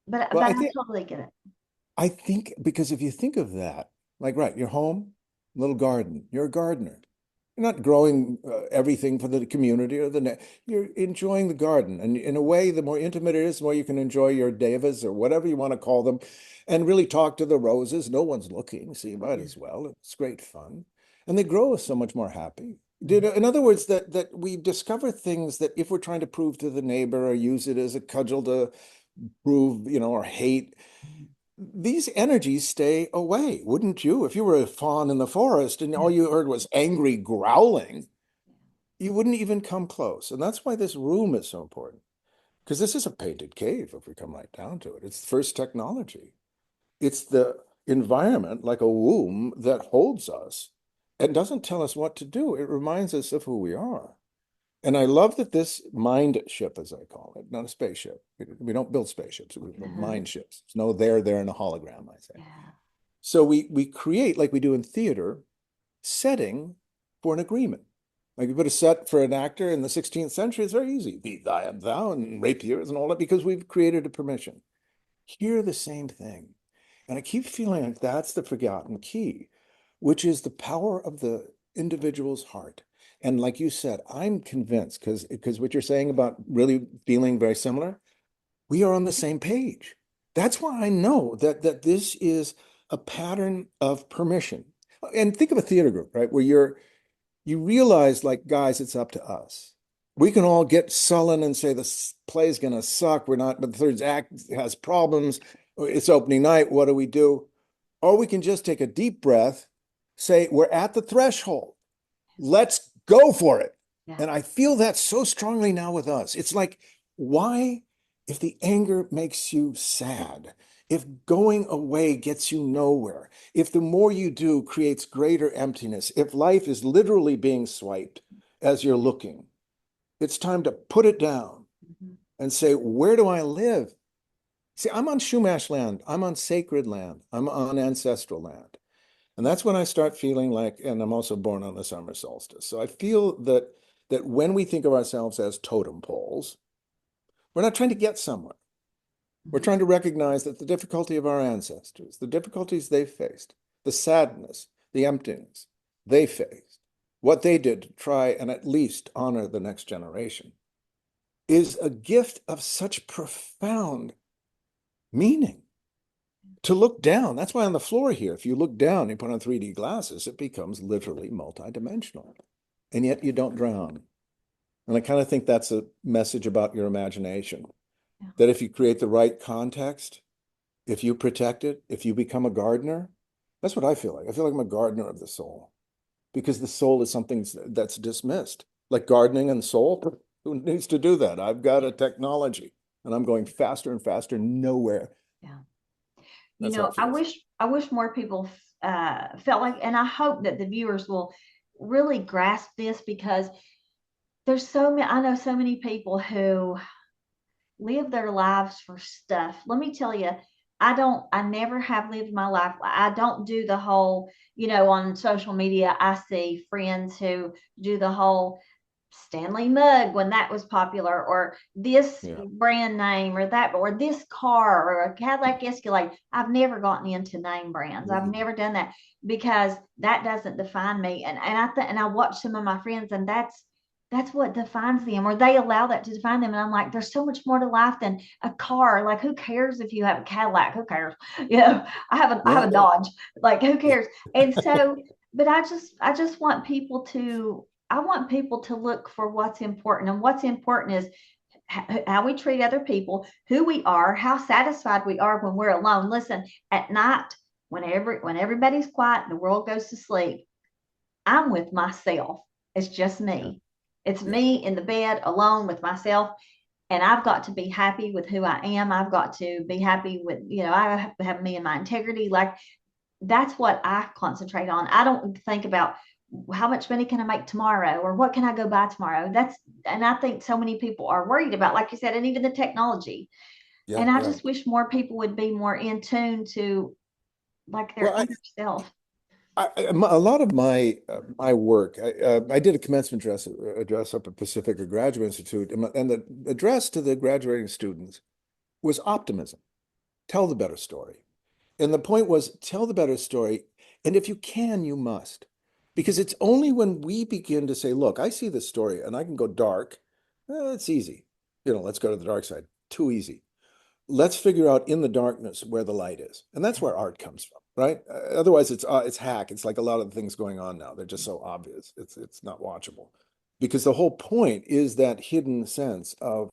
Well, but I totally get it. I think because if you think of that, like, right, you're home, little garden, you're a gardener. You're not growing everything for the community or you're enjoying the garden. And in a way, the more intimate it is, the more you can enjoy your devas or whatever you want to call them and really talk to the roses. No one's looking, so you might Yeah. as well. It's great fun. And they grow so much more happy. In other words, that we discover things that if we're trying to prove to the neighbor or use it as a cudgel to prove, or hate, these energies stay away, wouldn't you? If you were a fawn in the forest and all you heard was angry growling, you wouldn't even come close. And that's why this room is so important. Because this is a painted cave, if we come right down to it. It's the first technology. It's the environment, like a womb, that holds us and doesn't tell us what to do. It reminds us of who we are. And I love that this mind ship, as I call it, not a spaceship. We don't build spaceships, we build Uh-huh. mind ships. There's no there, and a hologram, I say. Yeah. So we create, like we do in theater, setting for an agreement. Like you put a set for an actor in the 16th century, it's very easy. Be thy and thou and rapiers and all that, because we've created a permission. Here, the same thing. And I keep feeling like that's the forgotten key, which is the power of the individual's heart. And like you said, I'm convinced, because what you're saying about really feeling very similar, we are on the same page. That's why I know that this is a pattern of permission. And think of a theater group, right? Where you realize, like, guys, it's up to us. We can all get sullen and say this play's gonna suck. We're not, but the third act has problems. It's opening night. What do we do? Or we can just take a deep breath, say, we're at the threshold. Let's go for it. Yeah. And I feel that so strongly now with us. It's like, why, if the anger makes you sad, if going away gets you nowhere, if the more you do creates greater emptiness, if life is literally being swiped as you're looking, it's time to put it down Mhm. and say, where do I live? See, I'm on Shumash land. I'm on sacred land. I'm on ancestral land. And that's when I start feeling like, and I'm also born on the summer solstice. So I feel that when we think of ourselves as totem poles, we're not trying to get somewhere. We're trying to recognize that the difficulty of our ancestors, the difficulties they faced, the sadness, the emptiness they faced, what they did to try and at least honor the next generation, is a gift of such profound meaning. To look down, that's why on the floor here, if you look down, you put on 3D glasses, it becomes literally multidimensional. And yet you don't drown. And I kind of think that's a message about your imagination, Yeah. that if you create the right context, if you protect it, if you become a gardener, that's what I feel like. I feel like I'm a gardener of the soul, because the soul is something that's dismissed. Like gardening and soul, who needs to do that? I've got a technology and I'm going faster and faster, nowhere. Yeah. That's how it feels. I wish more people felt like, and I hope that the viewers will really grasp this, because there's so many, I know so many people who live their lives for stuff. Let me tell you, I never have lived my life. I don't do the whole, on social media, I see friends who do the whole Stanley mug when that was popular, or this Yeah. brand name, or that, or this car, or a Cadillac Escalade. I've never gotten into name brands. I've never done that, because that doesn't define me. And I watch some of my friends, and that's what defines them, or they allow that to define them. And I'm like, there's so much more to life than a car. Like, who cares if you have a Cadillac? Who cares? I have Yeah, a yeah. Dodge. Like, who cares? And so, but I just want people to, I want people to look for what's important. And what's important is how we treat other people, who we are, how satisfied we are when we're alone. Listen, at night, when everybody's quiet and the world goes to sleep, I'm with myself. It's just Yeah. me. It's Yeah. me in the bed alone with myself. And I've got to be happy with who I am. I've got to be happy with, I have to have me and my integrity. Like, that's what I concentrate on. I don't think about how much money can I make tomorrow, or what can I go buy tomorrow. And I think so many people are worried about, like you said, and even the technology. Yeah. And I Yeah. just wish more people would be more in tune to like their Well, inner self. a lot of my work, I did a commencement address up at Pacifica Graduate Institute, and the address to the graduating students was optimism. Tell the better story. And the point was, tell the better story. And if you can, you must. Because it's only when we begin to say, look, I see this story and I can go dark. It's easy. Let's go to the dark side. Too easy. Let's figure out in the darkness where the light is. And that's where art comes from, right? Otherwise, it's hack. It's like a lot of the things going on now. They're just so obvious. It's not watchable. Because the whole point is that hidden sense of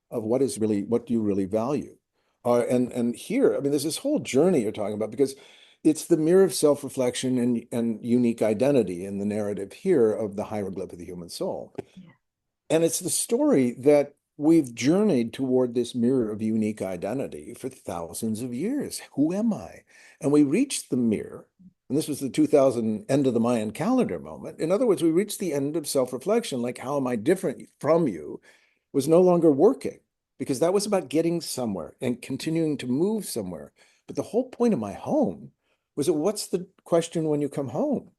what do you really value. And here, I mean, there's this whole journey you're talking about because it's the mirror of self-reflection and unique identity in the narrative here of the hieroglyph of the human soul. Yeah. And it's the story that we've journeyed toward this mirror of unique identity for thousands of years. Who am I? And we reached the mirror, and this was the 2000 end of the Mayan calendar moment. In other words, we reached the end of self-reflection, like how am I different from you, was no longer working because that was about getting somewhere and continuing to move somewhere. But the whole point of my home was that what's the question when you come home?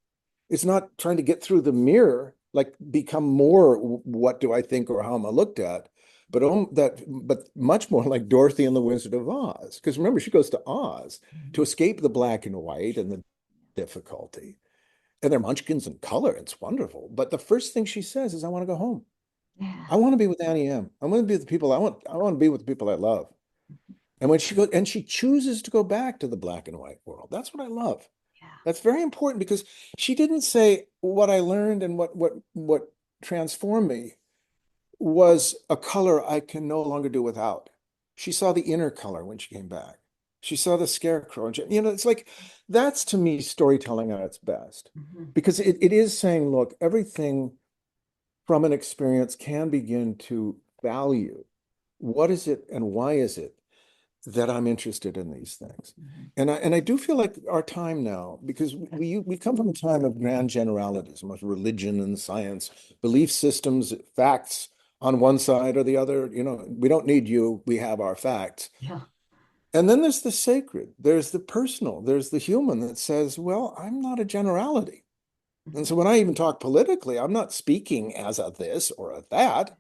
It's not trying to get through the mirror, like become more what do I think or how am I looked at, but much more like Dorothy and the Wizard of Oz. Because remember, she goes to Oz to escape the black and white and the difficulty. And they're munchkins in color. It's wonderful. But the first thing she says is, I want to go home. Yeah. I want to be with Annie M. I want to be with the people I want to be with the people I love. And when she goes and she chooses to go back to the black and white world, that's what I love. Yeah. That's very important because she didn't say what I learned and what transformed me was a color I can no longer do without. She saw the inner color when she came back. She saw the scarecrow. And it's like that's to me storytelling at its best. Mm-hmm. Because it is saying, look, everything from an experience can begin to value what is it and why is it that I'm interested in these things. Mm-hmm. And I do feel like our time now, because we come from a time of grand generalities, of religion and science, belief systems, facts on one side or the other. We don't need you, we have our facts. Yeah. And then there's the sacred, there's the personal, there's the human that says, well, I'm not a generality. And so when I even talk politically, I'm not speaking as a this or a that.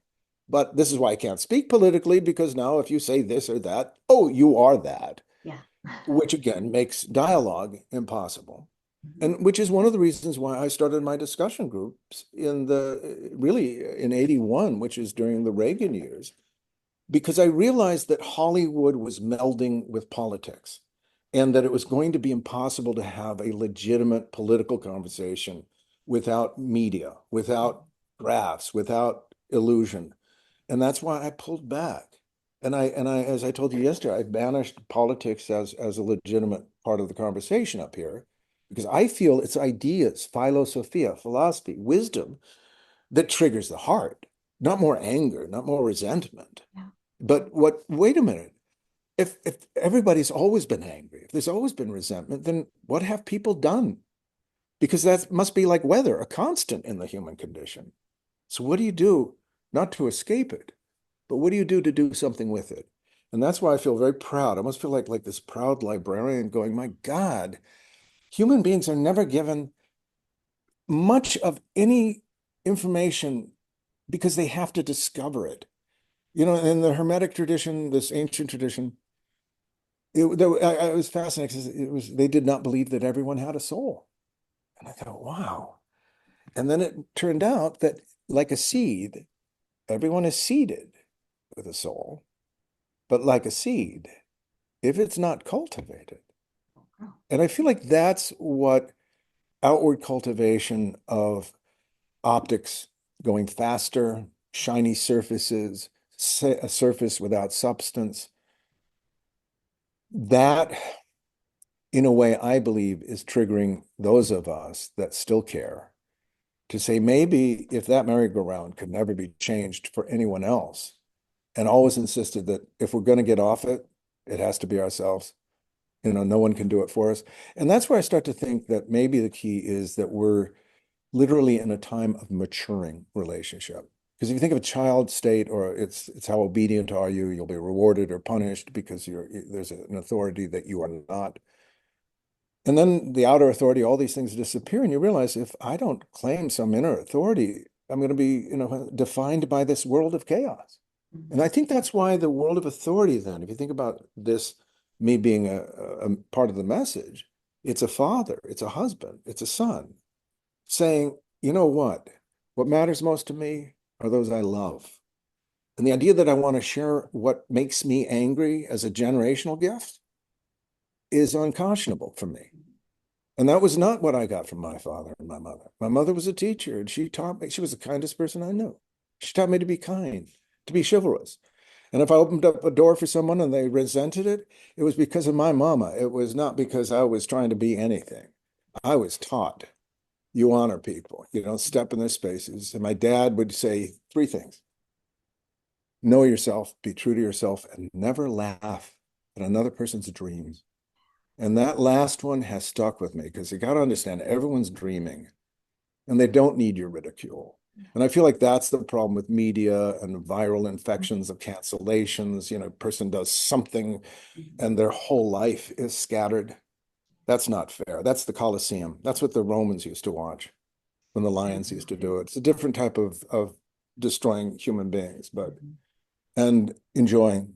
But this is why I can't speak politically, because now if you say this or that, oh, you are that, Yeah. which again makes dialogue impossible. Mm-hmm. And which is one of the reasons why I started my discussion groups really in 81, which is during the Reagan years, because I realized that Hollywood was melding with politics and that it was going to be impossible to have a legitimate political conversation without media, without graphs, without illusion. And that's why I pulled back. As I told you yesterday, I banished politics as a legitimate part of the conversation up here because I feel it's ideas, philosophia, philosophy, wisdom that triggers the heart, not more anger, not more resentment. Yeah. But wait a minute. If everybody's always been angry, if there's always been resentment, then what have people done? Because that must be like weather, a constant in the human condition. So what do you do not to escape it, but what do you do to do something with it? And that's why I feel very proud. I must feel like this proud librarian going, my God, human beings are never given much of any information because they have to discover it. In the Hermetic tradition, this ancient tradition, I was fascinated because they did not believe that everyone had a soul. And I thought, wow. And then it turned out that like a seed, everyone is seeded with a soul, but like a seed, if it's not cultivated. And I feel like that's what outward cultivation of optics going faster, shiny surfaces, a surface without substance, that in a way, I believe is triggering those of us that still care to say, maybe if that merry-go-round could never be changed for anyone else, and always insisted that if we're going to get off it, it has to be ourselves. No one can do it for us. And that's where I start to think that maybe the key is that we're literally in a time of maturing relationship. Because if you think of a child state, or it's how obedient are you, you'll be rewarded or punished because there's an authority that you are not. And then the outer authority, all these things disappear, and you realize if I don't claim some inner authority, I'm going to be, defined by this world of chaos. And I think that's why the world of authority, then, if you think about this, me being a part of the message, it's a father, it's a husband, it's a son saying, you know what matters most to me are those I love. And the idea that I want to share what makes me angry as a generational gift is unconscionable for me. And that was not what I got from my father and my mother. My mother was a teacher, and she taught me, she was the kindest person I knew. She taught me to be kind, to be chivalrous. And if I opened up a door for someone and they resented it, it was because of my mama. It was not because I was trying to be anything. I was taught you honor people, you don't step in their spaces. And my dad would say three things: know yourself, be true to yourself, and never laugh at another person's dreams. And that last one has stuck with me because you got to understand everyone's dreaming and they don't need your ridicule. And I feel like that's the problem with media and viral infections of cancellations. A person does something and their whole life is scattered. That's not fair. That's the Colosseum. That's what the Romans used to watch when the lions used to do it. It's a different type of destroying human beings, but and enjoying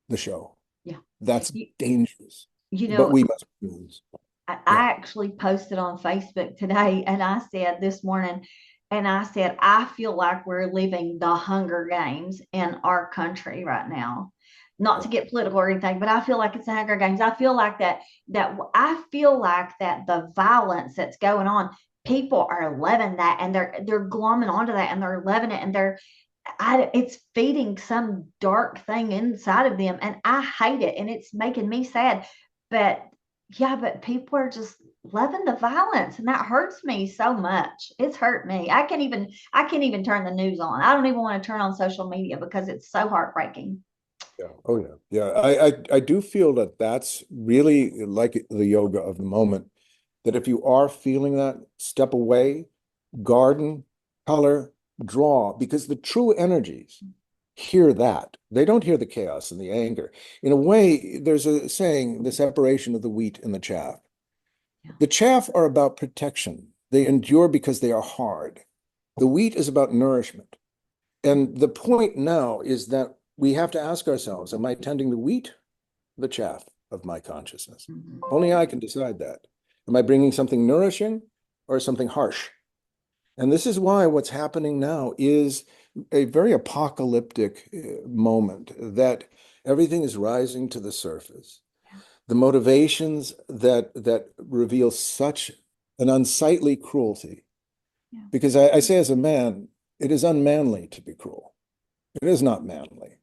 the show. Yeah. That's You, dangerous. you But know, we must choose. I Yeah. actually posted on Facebook today and I said this morning, and I said, I feel like we're living the Hunger Games in our country right now. Not to Yeah. get political or anything, but I feel like it's the Hunger Games. I feel like I feel like that the violence that's going on, people are loving that and they're glomming onto that and they're loving it and it's feeding some dark thing inside of them and I hate it and it's making me sad. But yeah, but people are just loving the violence and that hurts me so much. It's hurt me. I can't even turn the news on. I don't even want to turn on social media because it's so heartbreaking. Yeah. Oh yeah. Yeah. I do feel that that's really like the yoga of the moment, that if you are feeling that, step away, garden, color, draw, because the true energies hear that. They don't hear the chaos and the anger. In a way, there's a saying, the separation of the wheat and the chaff. Yeah. The chaff are about protection. They endure because they are hard. The wheat is about nourishment. And the point now is that we have to ask ourselves, am I tending the wheat, the chaff of my consciousness? Mhm. Only I can decide that. Am I bringing something nourishing or something harsh? And this is why what's happening now is a very apocalyptic moment, that everything is rising to the surface. The motivations that reveal such an unsightly cruelty. Yeah. Because I say as a man, it is unmanly to be cruel. It is not manly.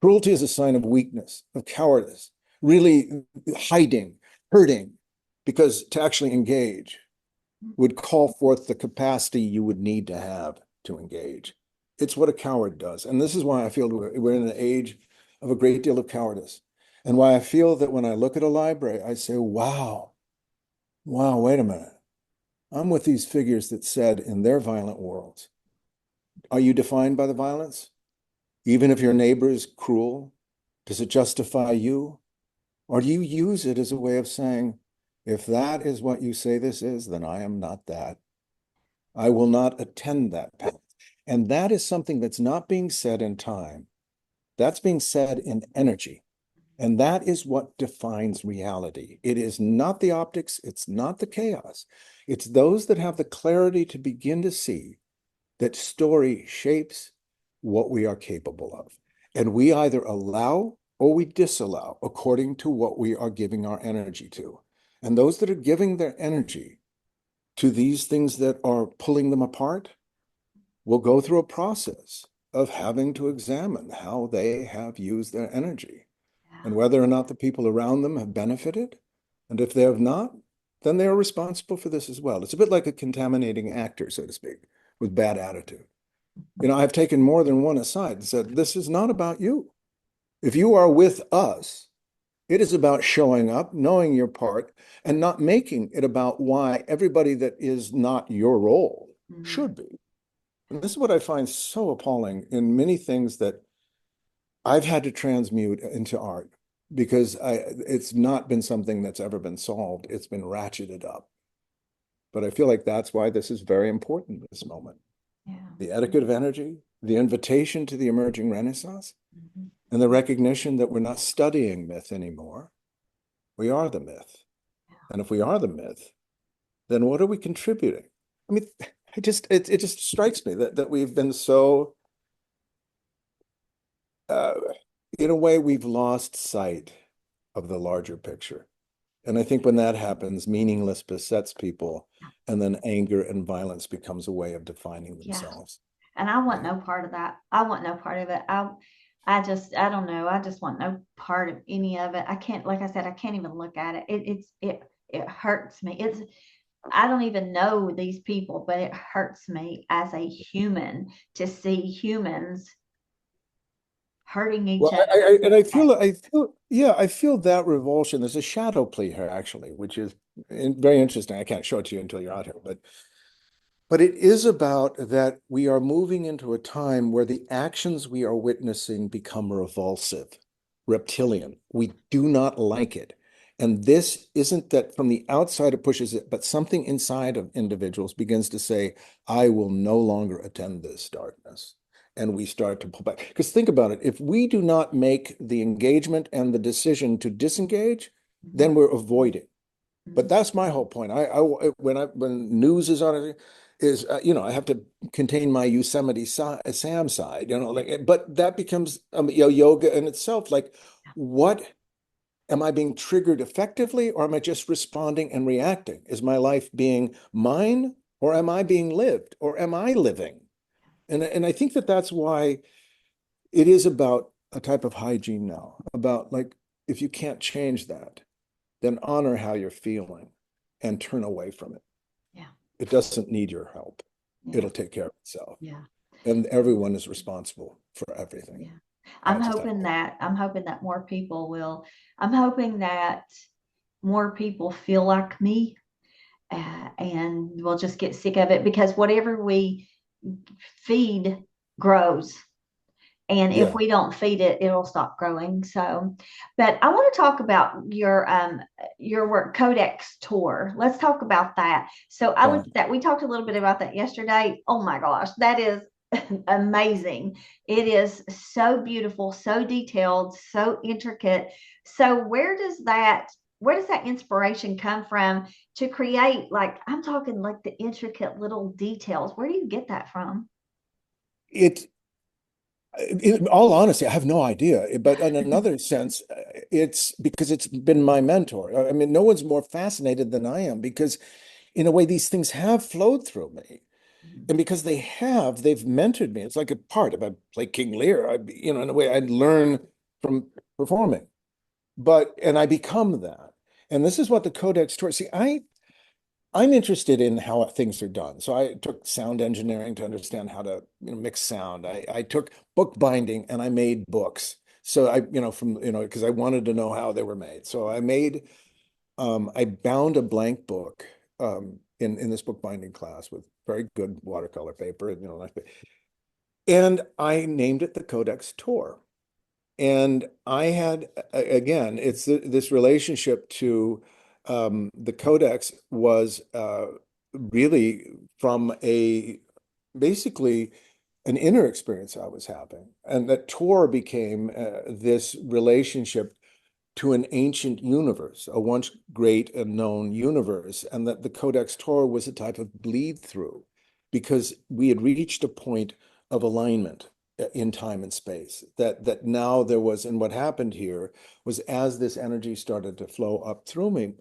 Cruelty is a sign of weakness, of cowardice, really hiding, hurting, because to actually engage would call forth the capacity you would need to have to engage. It's what a coward does. And this is why I feel we're in an age of a great deal of cowardice. And why I feel that when I look at a library, I say, wow, wait a minute. I'm with these figures that said in their violent worlds, are you defined by the violence? Even if your neighbor is cruel, does it justify you? Or do you use it as a way of saying, if that is what you say this is, then I am not that. I will not attend that path. And that is something that's not being said in time. That's being said in energy. And that is what defines reality. It is not the optics, it's not the chaos. It's those that have the clarity to begin to see that story shapes what we are capable of. And we either allow or we disallow according to what we are giving our energy to. And those that are giving their energy to these things that are pulling them apart will go through a process of having to examine how they have used their energy and whether or not the people around them have benefited. And if they have not, then they are responsible for this as well. It's a bit like a contaminating actor, so to speak, with bad attitude. I've taken more than one aside and said, this is not about you. If you are with us, it is about showing up, knowing your part, and not making it about why everybody that is not your role should be. And this is what I find so appalling in many things that I've had to transmute into art. because it's not been something that's ever been solved. It's been ratcheted up. But I feel like that's why this is very important, this moment. Yeah. The etiquette of energy, the invitation to the emerging Renaissance, Mhm. and the recognition that we're not studying myth anymore. We are the myth. And if we are the myth, then what are we contributing? I mean, it just strikes me that we've been so uh, in a way we've lost sight of the larger picture. And I think when that happens, meaningless besets people, and then anger and violence becomes a way of defining Yeah. themselves. And I want Yeah. no part of that. I want no part of it. I don't know. I just want no part of any of it. I can't, like I said, I can't even look at it. It hurts me. I don't even know these people, but it hurts me as a human to see humans hurting each Well, other. I feel that revulsion. There's a shadow plea here, actually, which is very interesting. I can't show it to you until you're out here, but it is about that we are moving into a time where the actions we are witnessing become revulsive, reptilian. We do not like it. And this isn't that from the outside it pushes it, but something inside of individuals begins to say, I will no longer attend this darkness. And we start to pull back. Because think about it, if we do not make the engagement and the decision to disengage, then we're avoiding. But that's my whole point. When news is on it, is I have to contain my Yosemite Sam side, like, but that becomes yoga in itself. Like, what am I being triggered effectively, or am I just responding and reacting? Is my life being mine, or am I being lived, or am I living? And I think that that's why it is about a type of hygiene now. About like if you can't change that, then honor how you're feeling and turn away from it. Yeah. It doesn't need your help. Yeah. It'll take care of itself. Yeah. And everyone is responsible for everything. Yeah. I just have to. I'm hoping that more people will, I'm hoping that more people feel like me, and we'll just get sick of it, because whatever we feed grows. And if Yeah. we don't feed it, it'll stop growing. So, but I want to talk about your work Codex tour. Let's talk about that. So I Yeah. looked at that. We talked a little bit about that yesterday. Oh my gosh, that is amazing. It is so beautiful, so detailed, so intricate. So where does that inspiration come from to create, like, I'm talking like the intricate little details? Where do you get that from? It, in all honesty, I have no idea. But in another sense, it's because it's been my mentor. I mean, no one's more fascinated than I am because, in a way, these things have flowed through me. And because they've mentored me. It's like a part. If I play King Lear, in a way, I'd learn from performing. And I become that. And this is what the Codex Tour. See, I'm interested in how things are done. So I took sound engineering to understand how to, mix sound. I took bookbinding and I made books. So because I wanted to know how they were made. So I bound a blank book in this bookbinding class with very good watercolor paper and, and I named it the Codex Tour. And I had, again, it's this relationship to the Codex was really from basically an inner experience I was having. And that tour became this relationship to an ancient universe, a once great and known universe, and that the Codex Torah was a type of bleed through because we had reached a point of alignment in time and space. That now there was, and what happened here was as this energy started to flow up through me,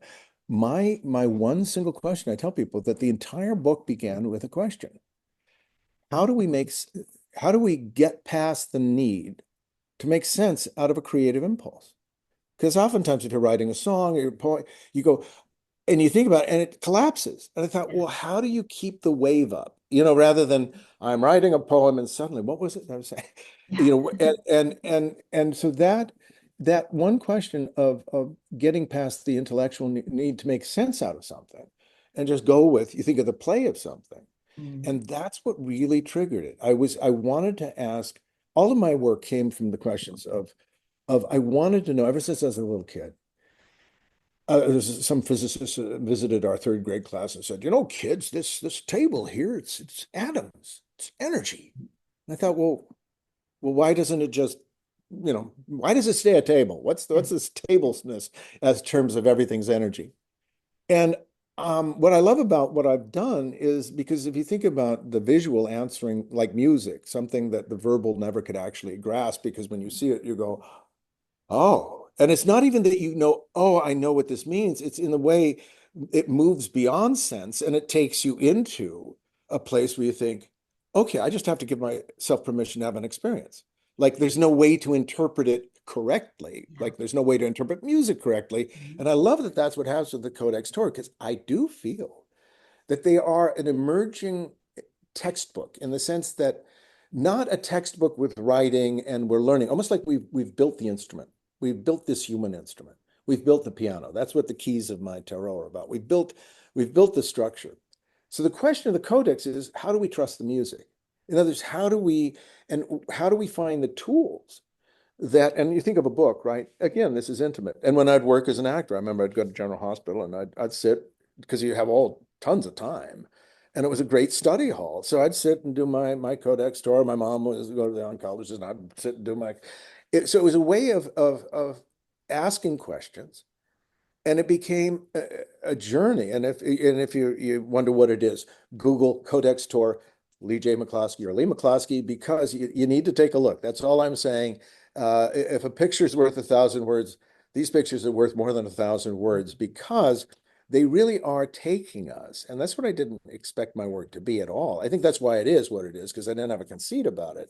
my one single question I tell people that the entire book began with a question. How do we make how do we get past the need to make sense out of a creative impulse? Because oftentimes, if you're writing a song or a poem, you go and you think about it and it collapses. And I thought, well, how do you keep the wave up? Rather than I'm writing a poem and suddenly, what was it I was saying? Yeah. And so that one question of getting past the intellectual need to make sense out of something and just go with, you think of the play of something. Mm. And that's what really triggered it. I wanted to ask, all of my work came from the questions of of I wanted to know ever since I was a little kid. There's some physicists visited our third grade class and said, kids, this table here, it's atoms, it's energy. And I thought, well, why doesn't it just, why does it stay a table? What's this tableness as terms of everything's energy? And what I love about what I've done is because if you think about the visual answering like music, something that the verbal never could actually grasp, because when you see it, you go, oh, and it's not even that oh, I know what this means. It's in the way it moves beyond sense and it takes you into a place where you think, okay, I just have to give myself permission to have an experience. Like there's no way to interpret it correctly. Yeah. Like there's no way to interpret music correctly. And I love that that's what happens with the Codex Tour, because I do feel that they are an emerging textbook in the sense that not a textbook with writing and we're learning, almost like we've built the instrument. We've built this human instrument. We've built the piano. That's what the keys of my tarot are about. We've built the structure. So the question of the codex is, how do we trust the music? In other words, how do we find the tools that, and you think of a book, right? Again, this is intimate. And when I'd work as an actor, I remember I'd go to General Hospital and I'd sit because you have all tons of time. And it was a great study hall. So I'd sit and do my Codex tour. My mom was go to the oncologist and I'd sit and do so it was a way of asking questions. And it became a journey. And if you wonder what it is, Google Codex Tour, Leigh J. McCloskey or Leigh McCloskey, because you need to take a look. That's all I'm saying. If a picture is worth 1,000 words, these pictures are worth more than 1,000 words because they really are taking us. And that's what I didn't expect my work to be at all. I think that's why it is what it is, because I didn't have a conceit about it.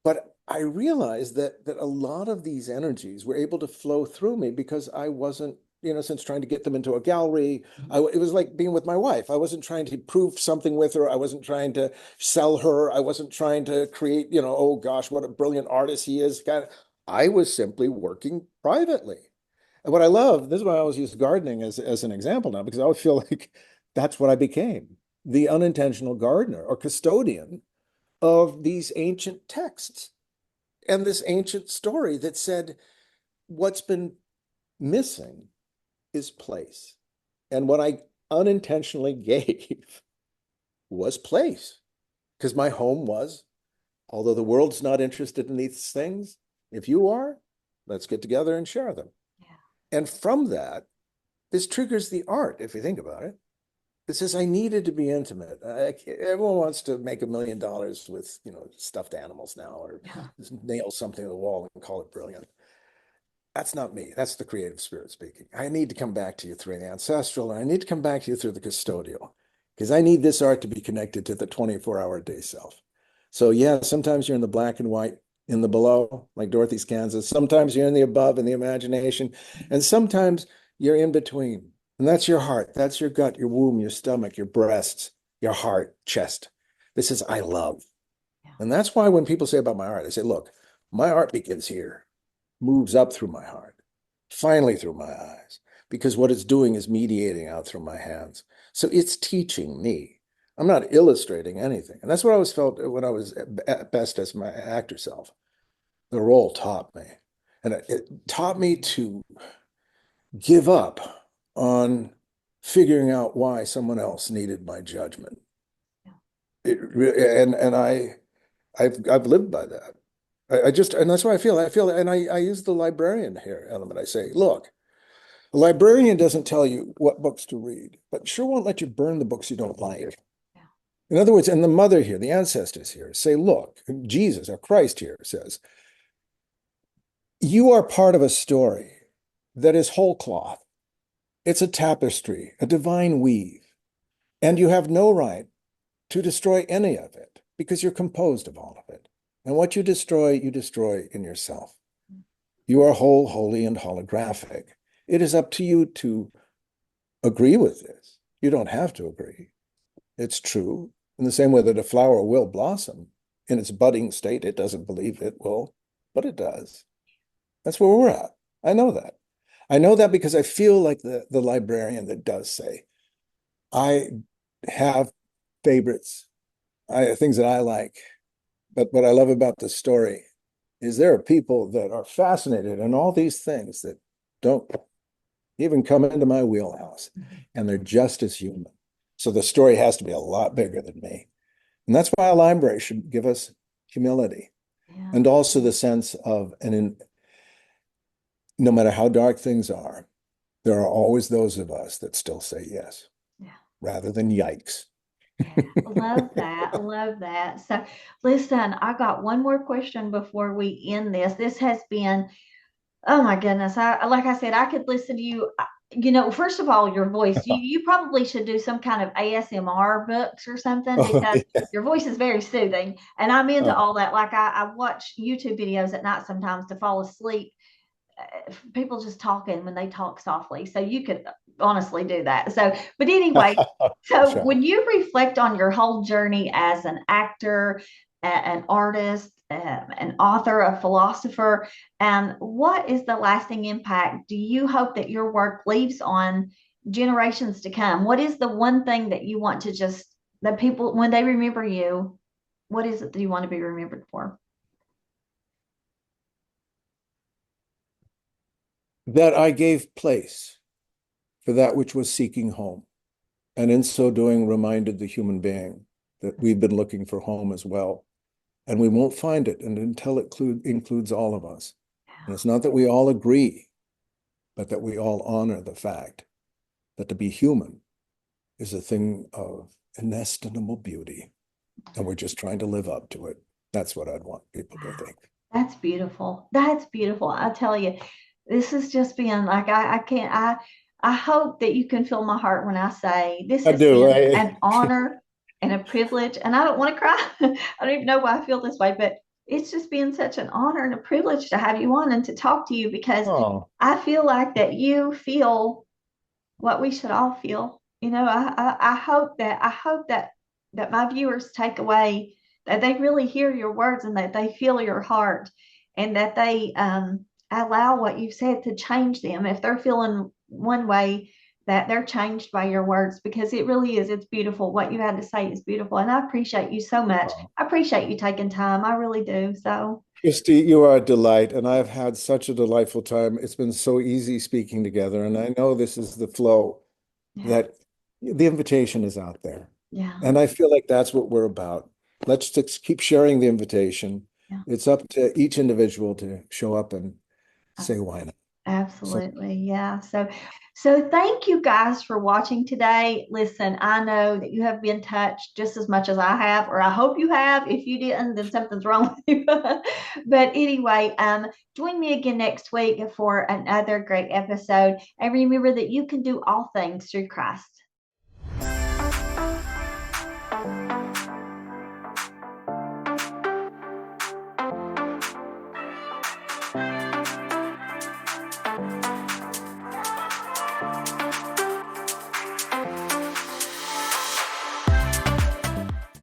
But I realized that a lot of these energies were able to flow through me because I wasn't, since trying to get them into a gallery. It was like being with my wife. I wasn't trying to prove something with her. I wasn't trying to sell her. I wasn't trying to create, oh gosh, what a brilliant artist he is. I was simply working privately. And what I love, this is why I always use gardening as an example now, because I always feel like that's what I became, the unintentional gardener or custodian of these ancient texts and this ancient story that said what's been missing is place. And what I unintentionally gave was place, because my home was, although the world's not interested in these things, if you are, let's get together and share them. Yeah. And from that, this triggers the art, if you think about it. It says I needed to be intimate. Everyone wants to make $1 million with, stuffed animals now, or nail something to the wall and call it brilliant. That's not me. That's the creative spirit speaking. I need to come back to you through the ancestral, and I need to come back to you through the custodial, because I need this art to be connected to the 24-hour day self. So yeah, sometimes you're in the black and white, in the below, like Dorothy's Kansas. Sometimes you're in the above, in the imagination, and sometimes you're in between. And that's your heart. That's your gut, your womb, your stomach, your breasts, your heart, chest. This is I love. Yeah. And that's why when people say about my art, I say, look, my art begins here, moves up through my heart, finally through my eyes, because what it's doing is mediating out through my hands. So it's teaching me. I'm not illustrating anything. And that's what I always felt when I was at best as my actor self. The role taught me. And it taught me to give up on figuring out why someone else needed my judgment. I've lived by that. And that's why and I use the librarian here element. I say, look, a librarian doesn't tell you what books to read, but sure won't let you burn the books you don't like. In other words, and the mother here, the ancestors here say, look, Jesus or Christ here says, you are part of a story that is whole cloth. It's a tapestry, a divine weave, and you have no right to destroy any of it because you're composed of all of it. And what you destroy in yourself. You are whole, holy, and holographic. It is up to you to agree with this. You don't have to agree. It's true. In the same way that a flower will blossom in its budding state, it doesn't believe it will, but it does. That's where we're at. I know that. I know that because I feel like the librarian that does say, I have favorites, things that I like, but what I love about the story is there are people that are fascinated in all these things that don't even come into my wheelhouse, and they're just as human. So the story has to be a lot bigger than me. And that's why a library should give us humility Yeah. and also the sense of, no matter how dark things are, there are always those of us that still say yes, Yeah. rather than yikes. Yeah. Love that. I love that. So listen, I got one more question before we end this. This has been, oh my goodness. Like I said, I could listen to you. First of all, your voice, you probably should do some kind of ASMR books or something Oh, because yeah. your voice is very soothing. And I'm into Oh, all that. Like I watch YouTube videos at night sometimes to fall asleep. People just talking when they talk softly. So you could honestly do that. So, but anyway, so sure. when you reflect on your whole journey as an actor, an artist, an author, a philosopher, what is the lasting impact do you hope that your work leaves on generations to come? What is the one thing that you want to just, that people, when they remember you, what is it that you want to be remembered for? That I gave place for that which was seeking home, and in so doing reminded the human being that we've been looking for home as well, and we won't find it until it includes all of us. And it's not that we all agree, but that we all honor the fact that to be human is a thing of inestimable beauty, and we're just trying to live up to it. That's what I'd want people to think. That's beautiful. That's beautiful. I tell you, this has just been like I can't I hope that you can feel my heart when I say this I has do. been an honor and a privilege. And I don't want to cry. I don't even know why I feel this way, but it's just been such an honor and a privilege to have you on and to talk to you because Oh, I feel like that you feel what we should all feel. I hope that my viewers take away that they really hear your words and that they feel your heart and that they allow what you've said to change them. If they're feeling one way, that they're changed by your words because it really is. It's beautiful. What you had to say is beautiful. And I appreciate you so much. oh. I appreciate you taking time. I really do. So, Christy, you are a delight, and I've had such a delightful time. It's been so easy speaking together, and I know this is the flow, yeah, that the invitation is out there. yeah, And I feel like that's what we're about. Let's just keep sharing the invitation. yeah. It's up to each individual to show up and say why not. So Absolutely. Yeah. So thank you guys for watching today. Listen, I know that you have been touched just as much as I have, or I hope you have. If you didn't, then something's wrong with you. But anyway, join me again next week for another great episode. And remember that you can do all things through Christ.